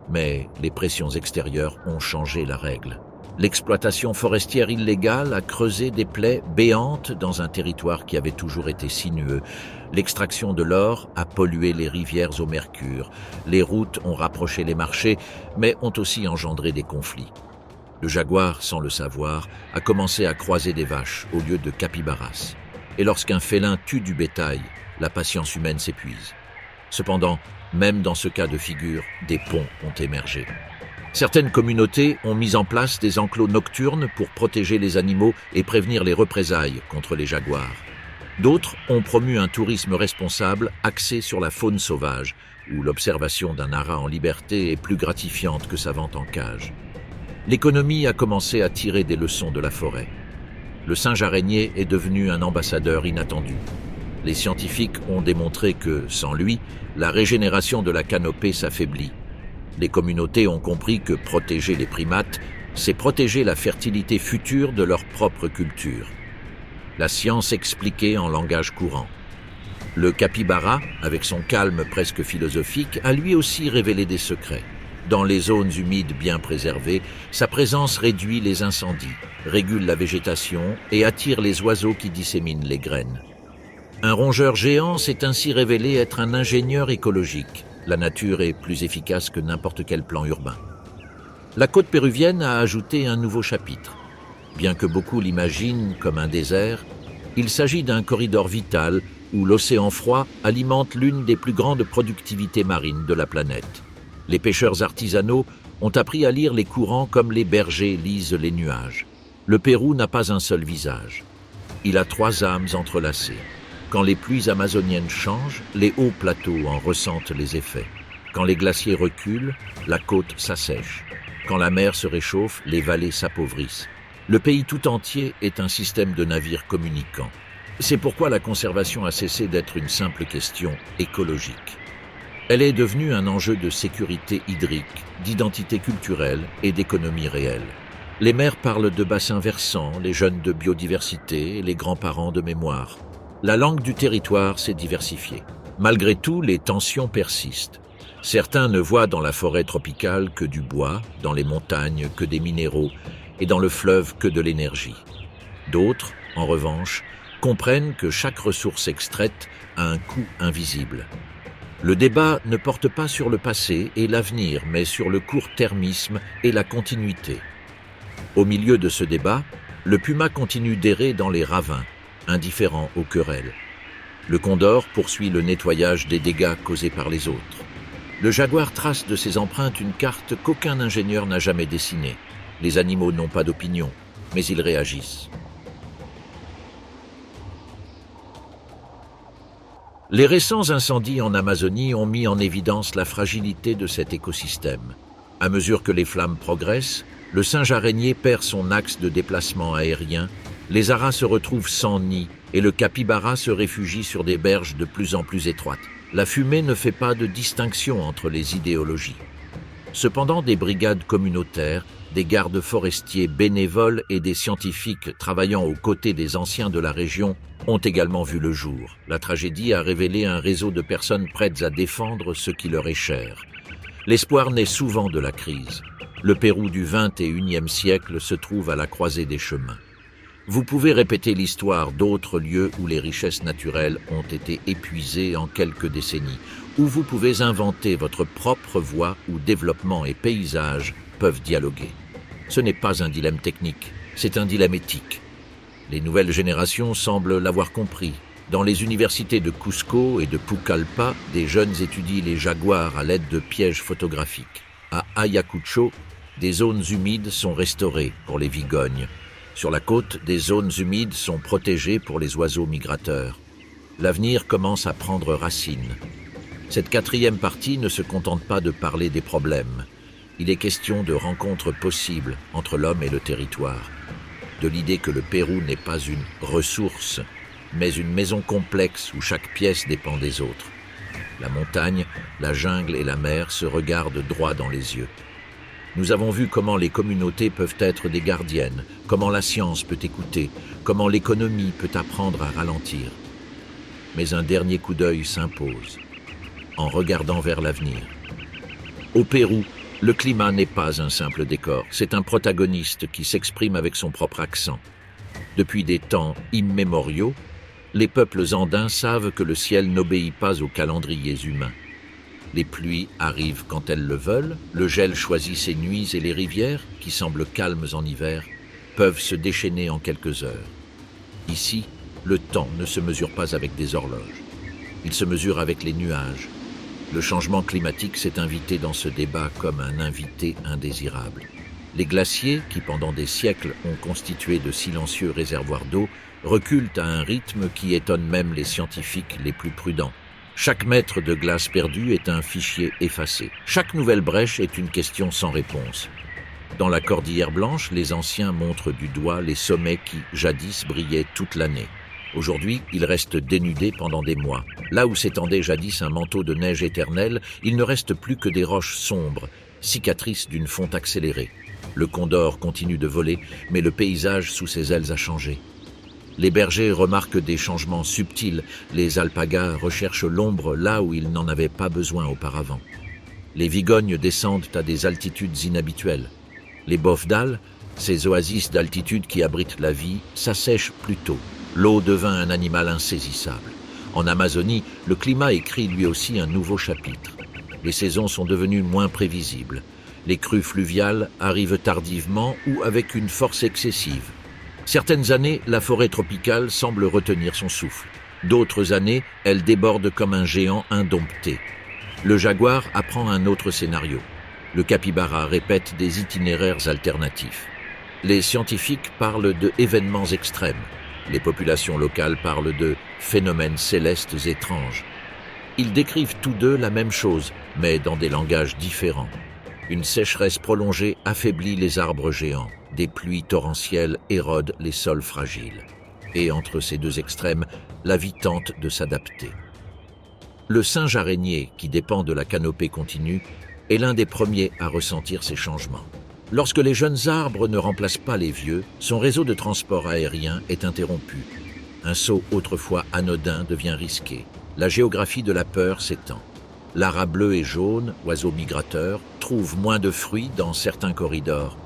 Mais les pressions extérieures ont changé la règle. L'exploitation forestière illégale a creusé des plaies béantes dans un territoire qui avait toujours été sinueux. L'extraction de l'or a pollué les rivières au mercure. Les routes ont rapproché les marchés, mais ont aussi engendré des conflits. Le jaguar, sans le savoir, a commencé à croiser des vaches au lieu de capybaras. Et lorsqu'un félin tue du bétail, la patience humaine s'épuise. Cependant, même dans ce cas de figure, des ponts ont émergé. Certaines communautés ont mis en place des enclos nocturnes pour protéger les animaux et prévenir les représailles contre les jaguars. D'autres ont promu un tourisme responsable axé sur la faune sauvage, où l'observation d'un ara en liberté est plus gratifiante que sa vente en cage. L'économie a commencé à tirer des leçons de la forêt. Le singe araignée est devenu un ambassadeur inattendu. Les scientifiques ont démontré que, sans lui, la régénération de la canopée s'affaiblit. Les communautés ont compris que protéger les primates, c'est protéger la fertilité future de leur propre culture. La science expliquée en langage courant. Le capybara, avec son calme presque philosophique, a lui aussi révélé des secrets. Dans les zones humides bien préservées, sa présence réduit les incendies, régule la végétation et attire les oiseaux qui disséminent les graines. Un rongeur géant s'est ainsi révélé être un ingénieur écologique. La nature est plus efficace que n'importe quel plan urbain. La côte péruvienne a ajouté un nouveau chapitre. Bien que beaucoup l'imaginent comme un désert, il s'agit d'un corridor vital où l'océan froid alimente l'une des plus grandes productivités marines de la planète. Les pêcheurs artisanaux ont appris à lire les courants comme les bergers lisent les nuages. Le Pérou n'a pas un seul visage. Il a 3 âmes entrelacées. Quand les pluies amazoniennes changent, les hauts plateaux en ressentent les effets. Quand les glaciers reculent, la côte s'assèche. Quand la mer se réchauffe, les vallées s'appauvrissent. Le pays tout entier est un système de navires communicants. C'est pourquoi la conservation a cessé d'être une simple question écologique. Elle est devenue un enjeu de sécurité hydrique, d'identité culturelle et d'économie réelle. Les mères parlent de bassins versants, les jeunes de biodiversité et les grands-parents de mémoire. La langue du territoire s'est diversifiée. Malgré tout, les tensions persistent. Certains ne voient dans la forêt tropicale que du bois, dans les montagnes que des minéraux et dans le fleuve que de l'énergie. D'autres, en revanche, comprennent que chaque ressource extraite a un coût invisible. Le débat ne porte pas sur le passé et l'avenir, mais sur le court-termisme et la continuité. Au milieu de ce débat, le puma continue d'errer dans les ravins, indifférent aux querelles. Le condor poursuit le nettoyage des dégâts causés par les autres. Le jaguar trace de ses empreintes une carte qu'aucun ingénieur n'a jamais dessinée. Les animaux n'ont pas d'opinion, mais ils réagissent. Les récents incendies en Amazonie ont mis en évidence la fragilité de cet écosystème. À mesure que les flammes progressent, le singe araignée perd son axe de déplacement aérien, les aras se retrouvent sans nid et le capybara se réfugie sur des berges de plus en plus étroites. La fumée ne fait pas de distinction entre les idéologies. Cependant, des brigades communautaires, des gardes forestiers bénévoles et des scientifiques travaillant aux côtés des anciens de la région ont également vu le jour. La tragédie a révélé un réseau de personnes prêtes à défendre ce qui leur est cher. L'espoir naît souvent de la crise. Le Pérou du XXIe siècle se trouve à la croisée des chemins. Vous pouvez répéter l'histoire d'autres lieux où les richesses naturelles ont été épuisées en quelques décennies, ou vous pouvez inventer votre propre voie où développement et paysage peuvent dialoguer. Ce n'est pas un dilemme technique, c'est un dilemme éthique. Les nouvelles générations semblent l'avoir compris. Dans les universités de Cusco et de Pucallpa, des jeunes étudient les jaguars à l'aide de pièges photographiques. À Ayacucho, des zones humides sont restaurées pour les vigognes. Sur la côte, des zones humides sont protégées pour les oiseaux migrateurs. L'avenir commence à prendre racine. Cette 4e partie ne se contente pas de parler des problèmes. Il est question de rencontres possibles entre l'homme et le territoire. De l'idée que le Pérou n'est pas une ressource, mais une maison complexe où chaque pièce dépend des autres. La montagne, la jungle et la mer se regardent droit dans les yeux. Nous avons vu comment les communautés peuvent être des gardiennes, comment la science peut écouter, comment l'économie peut apprendre à ralentir. Mais un dernier coup d'œil s'impose, en regardant vers l'avenir. Au Pérou, le climat n'est pas un simple décor, c'est un protagoniste qui s'exprime avec son propre accent. Depuis des temps immémoriaux, les peuples andins savent que le ciel n'obéit pas aux calendriers humains. Les pluies arrivent quand elles le veulent, le gel choisit ses nuits et les rivières, qui semblent calmes en hiver, peuvent se déchaîner en quelques heures. Ici, le temps ne se mesure pas avec des horloges. Il se mesure avec les nuages. Le changement climatique s'est invité dans ce débat comme un invité indésirable. Les glaciers, qui pendant des siècles ont constitué de silencieux réservoirs d'eau, reculent à un rythme qui étonne même les scientifiques les plus prudents. Chaque mètre de glace perdu est un fichier effacé. Chaque nouvelle brèche est une question sans réponse. Dans la Cordillère Blanche, les anciens montrent du doigt les sommets qui, jadis, brillaient toute l'année. Aujourd'hui, ils restent dénudés pendant des mois. Là où s'étendait jadis un manteau de neige éternelle, il ne reste plus que des roches sombres, cicatrices d'une fonte accélérée. Le condor continue de voler, mais le paysage sous ses ailes a changé. Les bergers remarquent des changements subtils, les alpagas recherchent l'ombre là où ils n'en avaient pas besoin auparavant. Les vigognes descendent à des altitudes inhabituelles. Les bofdals, ces oasis d'altitude qui abritent la vie, s'assèchent plus tôt. L'eau devint un animal insaisissable. En Amazonie, le climat écrit lui aussi un nouveau chapitre. Les saisons sont devenues moins prévisibles. Les crues fluviales arrivent tardivement ou avec une force excessive. Certaines années, la forêt tropicale semble retenir son souffle. D'autres années, elle déborde comme un géant indompté. Le jaguar apprend un autre scénario. Le capybara répète des itinéraires alternatifs. Les scientifiques parlent de événements extrêmes. Les populations locales parlent de phénomènes célestes étranges. Ils décrivent tous deux la même chose, mais dans des langages différents. Une sécheresse prolongée affaiblit les arbres géants. Des pluies torrentielles érodent les sols fragiles. Et entre ces deux extrêmes, la vie tente de s'adapter. Le singe araignée, qui dépend de la canopée continue, est l'un des premiers à ressentir ces changements. Lorsque les jeunes arbres ne remplacent pas les vieux, son réseau de transport aérien est interrompu. Un saut autrefois anodin devient risqué. La géographie de la peur s'étend. L'ara bleu et jaune, oiseau migrateur, trouve moins de fruits dans certains corridors.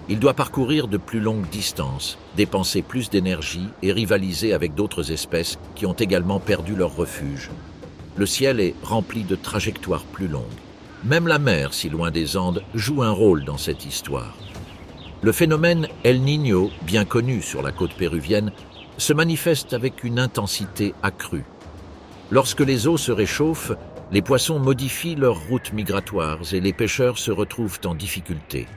Il doit parcourir de plus longues distances, dépenser plus d'énergie et rivaliser avec d'autres espèces qui ont également perdu leur refuge. Le ciel est rempli de trajectoires plus longues. Même la mer, si loin des Andes, joue un rôle dans cette histoire. Le phénomène El Niño, bien connu sur la côte péruvienne, se manifeste avec une intensité accrue. Lorsque les eaux se réchauffent, les poissons modifient leurs routes migratoires et les pêcheurs se retrouvent en difficulté.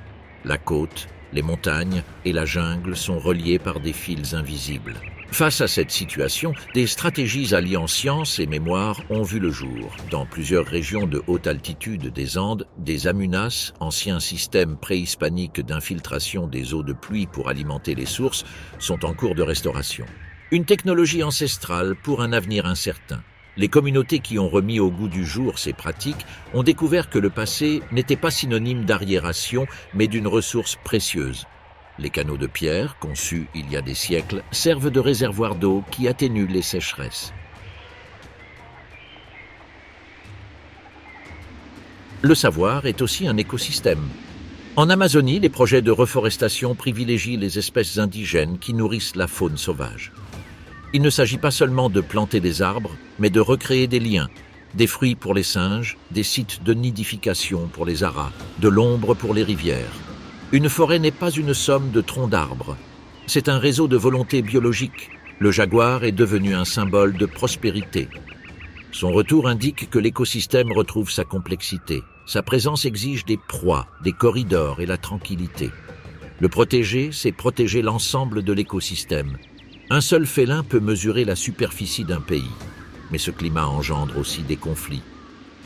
La côte, les montagnes et la jungle sont reliées par des fils invisibles. Face à cette situation, des stratégies alliant science et mémoire ont vu le jour. Dans plusieurs régions de haute altitude des Andes, des amunas, anciens systèmes préhispaniques d'infiltration des eaux de pluie pour alimenter les sources, sont en cours de restauration. Une technologie ancestrale pour un avenir incertain. Les communautés qui ont remis au goût du jour ces pratiques ont découvert que le passé n'était pas synonyme d'arriération, mais d'une ressource précieuse. Les canaux de pierre, conçus il y a des siècles, servent de réservoirs d'eau qui atténuent les sécheresses. Le savoir est aussi un écosystème. En Amazonie, les projets de reforestation privilégient les espèces indigènes qui nourrissent la faune sauvage. Il ne s'agit pas seulement de planter des arbres, mais de recréer des liens, des fruits pour les singes, des sites de nidification pour les aras, de l'ombre pour les rivières. Une forêt n'est pas une somme de troncs d'arbres. C'est un réseau de volonté biologique. Le jaguar est devenu un symbole de prospérité. Son retour indique que l'écosystème retrouve sa complexité. Sa présence exige des proies, des corridors et la tranquillité. Le protéger, c'est protéger l'ensemble de l'écosystème. Un seul félin peut mesurer la superficie d'un pays, mais ce climat engendre aussi des conflits.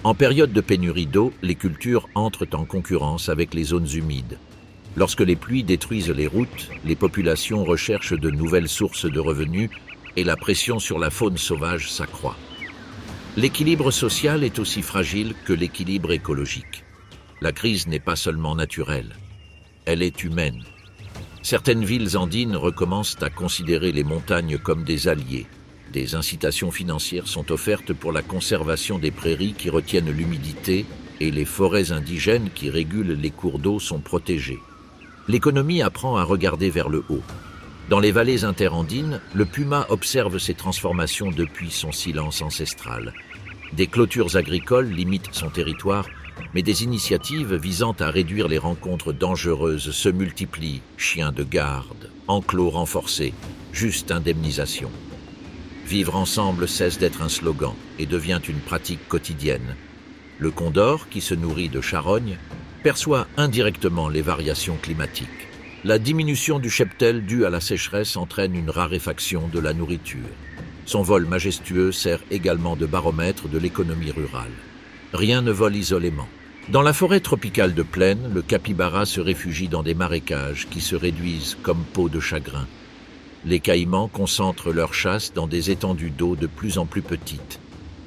En période de pénurie d'eau, les cultures entrent en concurrence avec les zones humides. Lorsque les pluies détruisent les routes, les populations recherchent de nouvelles sources de revenus et la pression sur la faune sauvage s'accroît. L'équilibre social est aussi fragile que l'équilibre écologique. La crise n'est pas seulement naturelle, elle est humaine. Certaines villes andines recommencent à considérer les montagnes comme des alliés. Des incitations financières sont offertes pour la conservation des prairies qui retiennent l'humidité et les forêts indigènes qui régulent les cours d'eau sont protégées. L'économie apprend à regarder vers le haut. Dans les vallées interandines, le puma observe ces transformations depuis son silence ancestral. Des clôtures agricoles limitent son territoire, mais des initiatives visant à réduire les rencontres dangereuses se multiplient. Chiens de garde, enclos renforcés, juste indemnisation. Vivre ensemble cesse d'être un slogan et devient une pratique quotidienne. Le condor, qui se nourrit de charognes, perçoit indirectement les variations climatiques. La diminution du cheptel due à la sécheresse entraîne une raréfaction de la nourriture. Son vol majestueux sert également de baromètre de l'économie rurale. Rien ne vole isolément. Dans la forêt tropicale de plaine, le capybara se réfugie dans des marécages qui se réduisent comme peau de chagrin. Les caïmans concentrent leur chasse dans des étendues d'eau de plus en plus petites.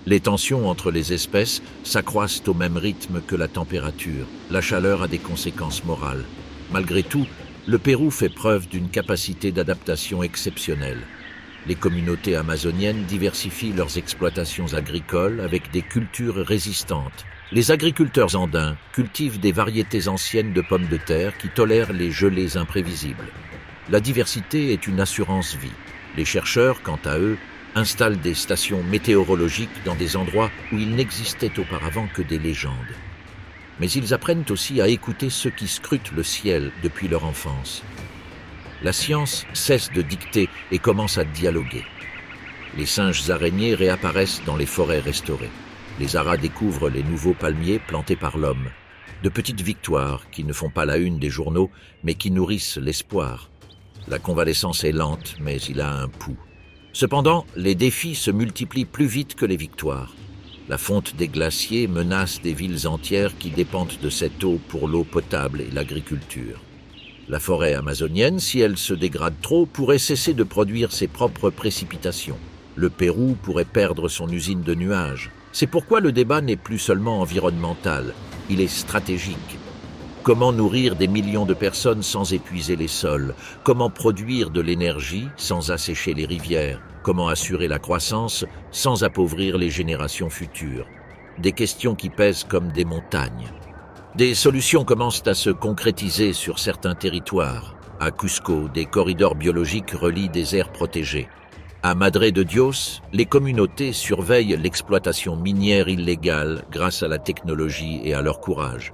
Les tensions entre les espèces s'accroissent au même rythme que la température. La chaleur a des conséquences morales. Malgré tout, le Pérou fait preuve d'une capacité d'adaptation exceptionnelle. Les communautés amazoniennes diversifient leurs exploitations agricoles avec des cultures résistantes. Les agriculteurs andins cultivent des variétés anciennes de pommes de terre qui tolèrent les gelées imprévisibles. La diversité est une assurance vie. Les chercheurs, quant à eux, installent des stations météorologiques dans des endroits où il n'existait auparavant que des légendes. Mais ils apprennent aussi à écouter ceux qui scrutent le ciel depuis leur enfance. La science cesse de dicter et commence à dialoguer. Les singes araignées réapparaissent dans les forêts restaurées. Les Aras découvrent les nouveaux palmiers plantés par l'homme. De petites victoires qui ne font pas la une des journaux, mais qui nourrissent l'espoir. La convalescence est lente, mais il a un pouls. Cependant, les défis se multiplient plus vite que les victoires. La fonte des glaciers menace des villes entières qui dépendent de cette eau pour l'eau potable et l'agriculture. La forêt amazonienne, si elle se dégrade trop, pourrait cesser de produire ses propres précipitations. Le Pérou pourrait perdre son usine de nuages. C'est pourquoi le débat n'est plus seulement environnemental, il est stratégique. Comment nourrir des millions de personnes sans épuiser les sols? Comment produire de l'énergie sans assécher les rivières? Comment assurer la croissance sans appauvrir les générations futures? Des questions qui pèsent comme des montagnes. Des solutions commencent à se concrétiser sur certains territoires. À Cusco, des corridors biologiques relient des aires protégées. À Madre de Dios, les communautés surveillent l'exploitation minière illégale grâce à la technologie et à leur courage.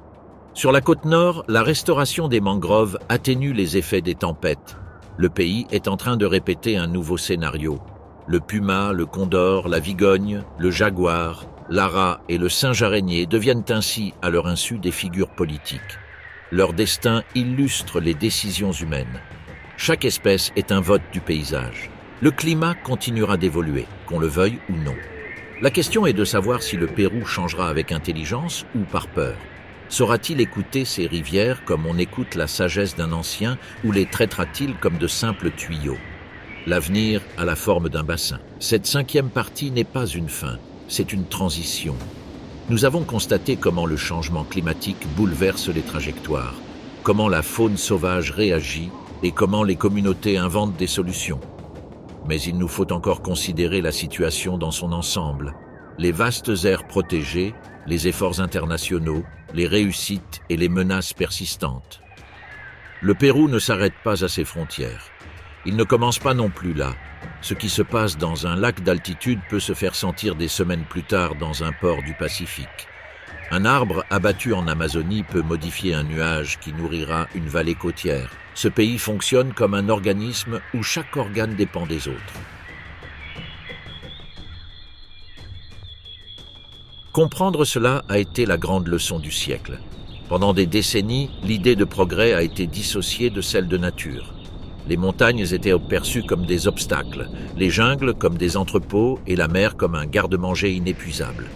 Sur la côte nord, la restauration des mangroves atténue les effets des tempêtes. Le pays est en train de répéter un nouveau scénario. Le puma, le condor, la vigogne, le jaguar, l'ara et le singe araignée deviennent ainsi, à leur insu, des figures politiques. Leur destin illustre les décisions humaines. Chaque espèce est un vote du paysage. Le climat continuera d'évoluer, qu'on le veuille ou non. La question est de savoir si le Pérou changera avec intelligence ou par peur. Saura-t-il écouter ses rivières comme on écoute la sagesse d'un ancien ou les traitera-t-il comme de simples tuyaux? L'avenir a la forme d'un bassin. Cette 5e partie n'est pas une fin, c'est une transition. Nous avons constaté comment le changement climatique bouleverse les trajectoires, comment la faune sauvage réagit et comment les communautés inventent des solutions. Mais il nous faut encore considérer la situation dans son ensemble. Les vastes aires protégées, les efforts internationaux, les réussites et les menaces persistantes. Le Pérou ne s'arrête pas à ses frontières. Il ne commence pas non plus là. Ce qui se passe dans un lac d'altitude peut se faire sentir des semaines plus tard dans un port du Pacifique. Un arbre abattu en Amazonie peut modifier un nuage qui nourrira une vallée côtière. Ce pays fonctionne comme un organisme où chaque organe dépend des autres. Comprendre cela a été la grande leçon du siècle. Pendant des décennies, l'idée de progrès a été dissociée de celle de nature. Les montagnes étaient perçues comme des obstacles, les jungles comme des entrepôts et la mer comme un garde-manger inépuisable.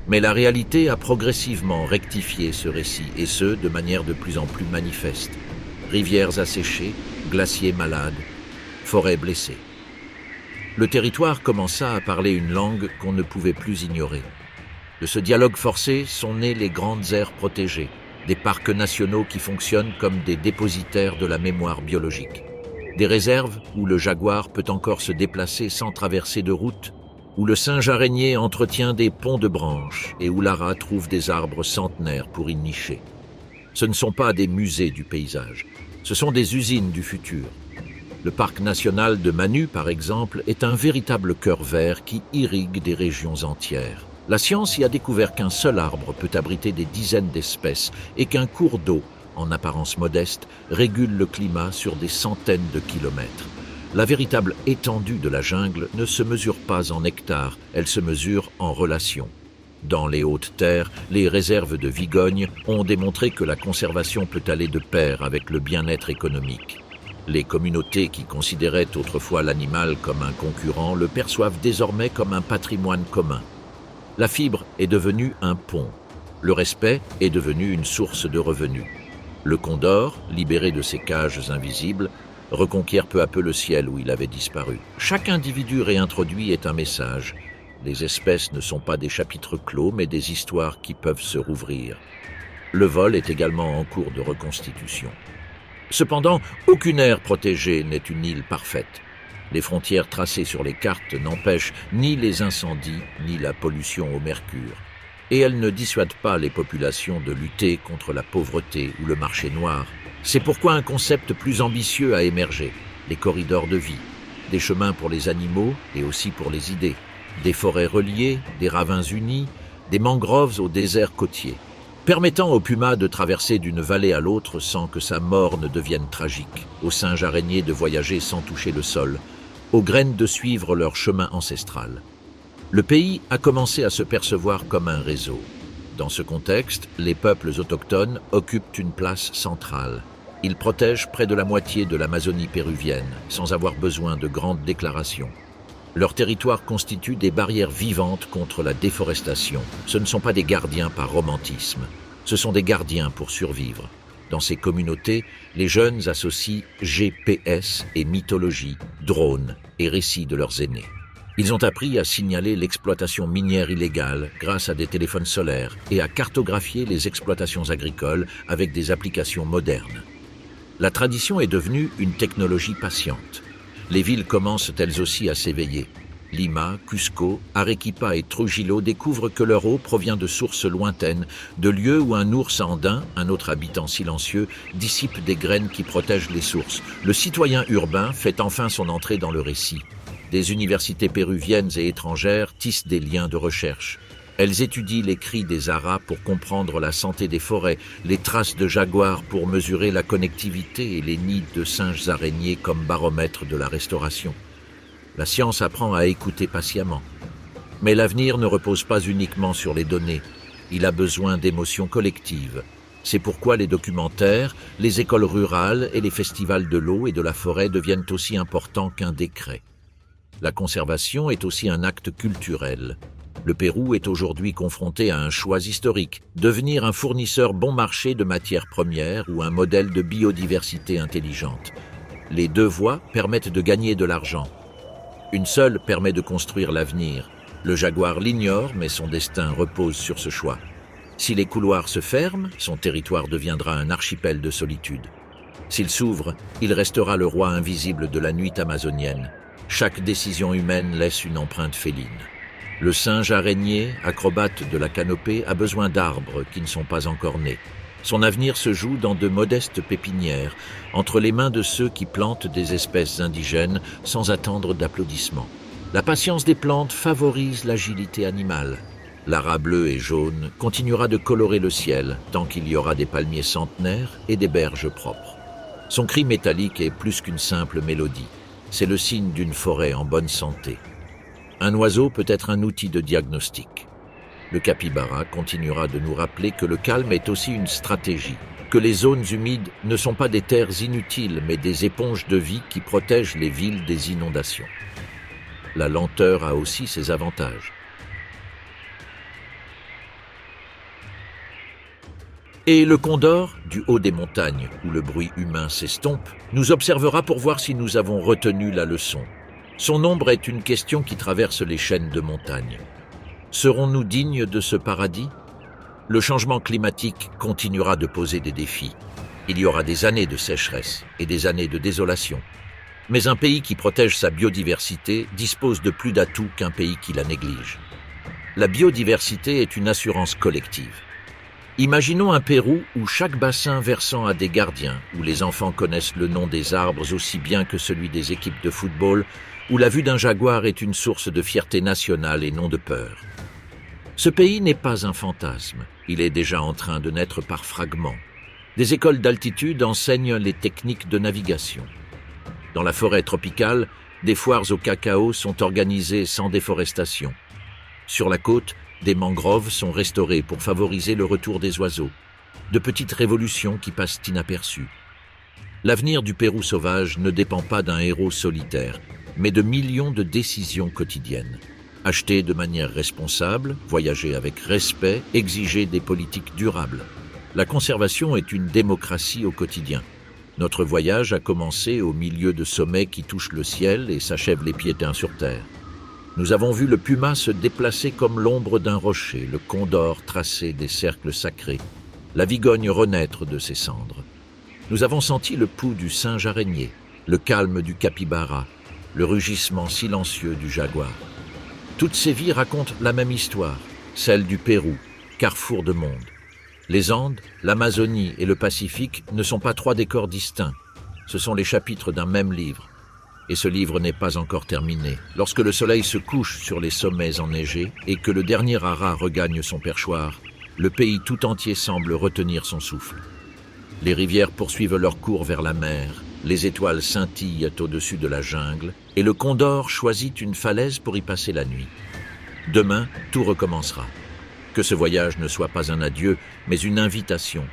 Mais la réalité a progressivement rectifié ce récit, et ce, de manière de plus en plus manifeste. Rivières asséchées, glaciers malades, forêts blessées. Le territoire commença à parler une langue qu'on ne pouvait plus ignorer. De ce dialogue forcé sont nées les grandes aires protégées, des parcs nationaux qui fonctionnent comme des dépositaires de la mémoire biologique. Des réserves où le jaguar peut encore se déplacer sans traverser de route, où le singe araignée entretient des ponts de branches et où l'ara trouve des arbres centenaires pour y nicher. Ce ne sont pas des musées du paysage, ce sont des usines du futur. Le parc national de Manu, par exemple, est un véritable cœur vert qui irrigue des régions entières. La science y a découvert qu'un seul arbre peut abriter des dizaines d'espèces et qu'un cours d'eau, en apparence modeste, régule le climat sur des centaines de kilomètres. La véritable étendue de la jungle ne se mesure pas en hectares, elle se mesure en relations. Dans les hautes terres, les réserves de Vigogne ont démontré que la conservation peut aller de pair avec le bien-être économique. Les communautés qui considéraient autrefois l'animal comme un concurrent le perçoivent désormais comme un patrimoine commun. La fibre est devenue un pont. Le respect est devenu une source de revenus. Le condor, libéré de ses cages invisibles, reconquiert peu à peu le ciel où il avait disparu. Chaque individu réintroduit est un message. Les espèces ne sont pas des chapitres clos, mais des histoires qui peuvent se rouvrir. Le vol est également en cours de reconstitution. Cependant, aucune aire protégée n'est une île parfaite. Les frontières tracées sur les cartes n'empêchent ni les incendies ni la pollution au mercure. Et elles ne dissuadent pas les populations de lutter contre la pauvreté ou le marché noir. C'est pourquoi un concept plus ambitieux a émergé, les corridors de vie, des chemins pour les animaux et aussi pour les idées, des forêts reliées, des ravins unis, des mangroves au désert côtier, permettant au puma de traverser d'une vallée à l'autre sans que sa mort ne devienne tragique, aux singes araignées de voyager sans toucher le sol, aux graines de suivre leur chemin ancestral. Le pays a commencé à se percevoir comme un réseau. Dans ce contexte, les peuples autochtones occupent une place centrale. Ils protègent près de la moitié de l'Amazonie péruvienne, sans avoir besoin de grandes déclarations. Leur territoire constitue des barrières vivantes contre la déforestation. Ce ne sont pas des gardiens par romantisme, ce sont des gardiens pour survivre. Dans ces communautés, les jeunes associent GPS et mythologie, drones et récits de leurs aînés. Ils ont appris à signaler l'exploitation minière illégale grâce à des téléphones solaires et à cartographier les exploitations agricoles avec des applications modernes. La tradition est devenue une technologie patiente. Les villes commencent elles aussi à s'éveiller. Lima, Cusco, Arequipa et Trujillo découvrent que leur eau provient de sources lointaines, de lieux où un ours andin, un autre habitant silencieux, dissipe des graines qui protègent les sources. Le citoyen urbain fait enfin son entrée dans le récit. Des universités péruviennes et étrangères tissent des liens de recherche. Elles étudient les cris des aras pour comprendre la santé des forêts, les traces de jaguars pour mesurer la connectivité et les nids de singes araignées comme baromètre de la restauration. La science apprend à écouter patiemment. Mais l'avenir ne repose pas uniquement sur les données. Il a besoin d'émotions collectives. C'est pourquoi les documentaires, les écoles rurales et les festivals de l'eau et de la forêt deviennent aussi importants qu'un décret. La conservation est aussi un acte culturel. Le Pérou est aujourd'hui confronté à un choix historique, devenir un fournisseur bon marché de matières premières ou un modèle de biodiversité intelligente. Les deux voies permettent de gagner de l'argent. Une seule permet de construire l'avenir. Le jaguar l'ignore, mais son destin repose sur ce choix. Si les couloirs se ferment, son territoire deviendra un archipel de solitude. S'il s'ouvre, il restera le roi invisible de la nuit amazonienne. Chaque décision humaine laisse une empreinte féline. Le singe araignée, acrobate de la canopée, a besoin d'arbres qui ne sont pas encore nés. Son avenir se joue dans de modestes pépinières, entre les mains de ceux qui plantent des espèces indigènes sans attendre d'applaudissements. La patience des plantes favorise l'agilité animale. L'ara bleu et jaune continuera de colorer le ciel tant qu'il y aura des palmiers centenaires et des berges propres. Son cri métallique est plus qu'une simple mélodie. C'est le signe d'une forêt en bonne santé. Un oiseau peut être un outil de diagnostic. Le capybara continuera de nous rappeler que le calme est aussi une stratégie, que les zones humides ne sont pas des terres inutiles, mais des éponges de vie qui protègent les villes des inondations. La lenteur a aussi ses avantages. Et le condor, du haut des montagnes, où le bruit humain s'estompe, nous observera pour voir si nous avons retenu la leçon. Son nombre est une question qui traverse les chaînes de montagnes. Serons-nous dignes de ce paradis? Le changement climatique continuera de poser des défis. Il y aura des années de sécheresse et des années de désolation. Mais un pays qui protège sa biodiversité dispose de plus d'atouts qu'un pays qui la néglige. La biodiversité est une assurance collective. Imaginons un Pérou où chaque bassin versant a des gardiens, où les enfants connaissent le nom des arbres aussi bien que celui des équipes de football, où la vue d'un jaguar est une source de fierté nationale et non de peur. Ce pays n'est pas un fantasme, il est déjà en train de naître par fragments. Des écoles d'altitude enseignent les techniques de navigation. Dans la forêt tropicale, des foires au cacao sont organisées sans déforestation. Sur la côte, des mangroves sont restaurées pour favoriser le retour des oiseaux. De petites révolutions qui passent inaperçues. L'avenir du Pérou sauvage ne dépend pas d'un héros solitaire, mais de millions de décisions quotidiennes. Acheter de manière responsable, voyager avec respect, exiger des politiques durables. La conservation est une démocratie au quotidien. Notre voyage a commencé au milieu de sommets qui touchent le ciel et s'achèvent les pieds d'un sur terre. Nous avons vu le puma se déplacer comme l'ombre d'un rocher, le condor tracer des cercles sacrés, la vigogne renaître de ses cendres. Nous avons senti le pouls du singe araignée, le calme du capybara, le rugissement silencieux du jaguar. Toutes ces vies racontent la même histoire, celle du Pérou, carrefour de monde. Les Andes, l'Amazonie et le Pacifique ne sont pas trois décors distincts, ce sont les chapitres d'un même livre. Et ce livre n'est pas encore terminé. Lorsque le soleil se couche sur les sommets enneigés et que le dernier ara regagne son perchoir, le pays tout entier semble retenir son souffle. Les rivières poursuivent leur cours vers la mer, les étoiles scintillent au-dessus de la jungle et le condor choisit une falaise pour y passer la nuit. Demain, tout recommencera. Que ce voyage ne soit pas un adieu, mais une invitation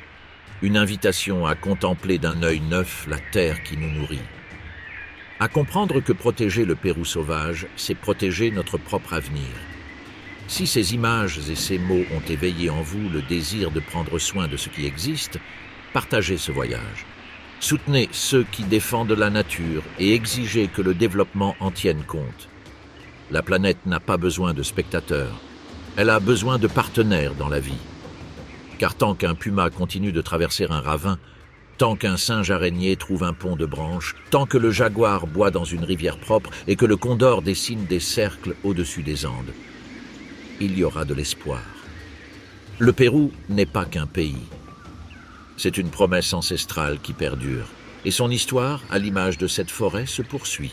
à contempler d'un œil neuf la terre qui nous nourrit. À comprendre que protéger le Pérou sauvage, c'est protéger notre propre avenir. Si ces images et ces mots ont éveillé en vous le désir de prendre soin de ce qui existe, partagez ce voyage. Soutenez ceux qui défendent la nature et exigez que le développement en tienne compte. La planète n'a pas besoin de spectateurs, elle a besoin de partenaires dans la vie. Car tant qu'un puma continue de traverser un ravin, tant qu'un singe araignée trouve un pont de branches, tant que le jaguar boit dans une rivière propre et que le condor dessine des cercles au-dessus des Andes, il y aura de l'espoir. Le Pérou n'est pas qu'un pays. C'est une promesse ancestrale qui perdure. Et son histoire, à l'image de cette forêt, se poursuit.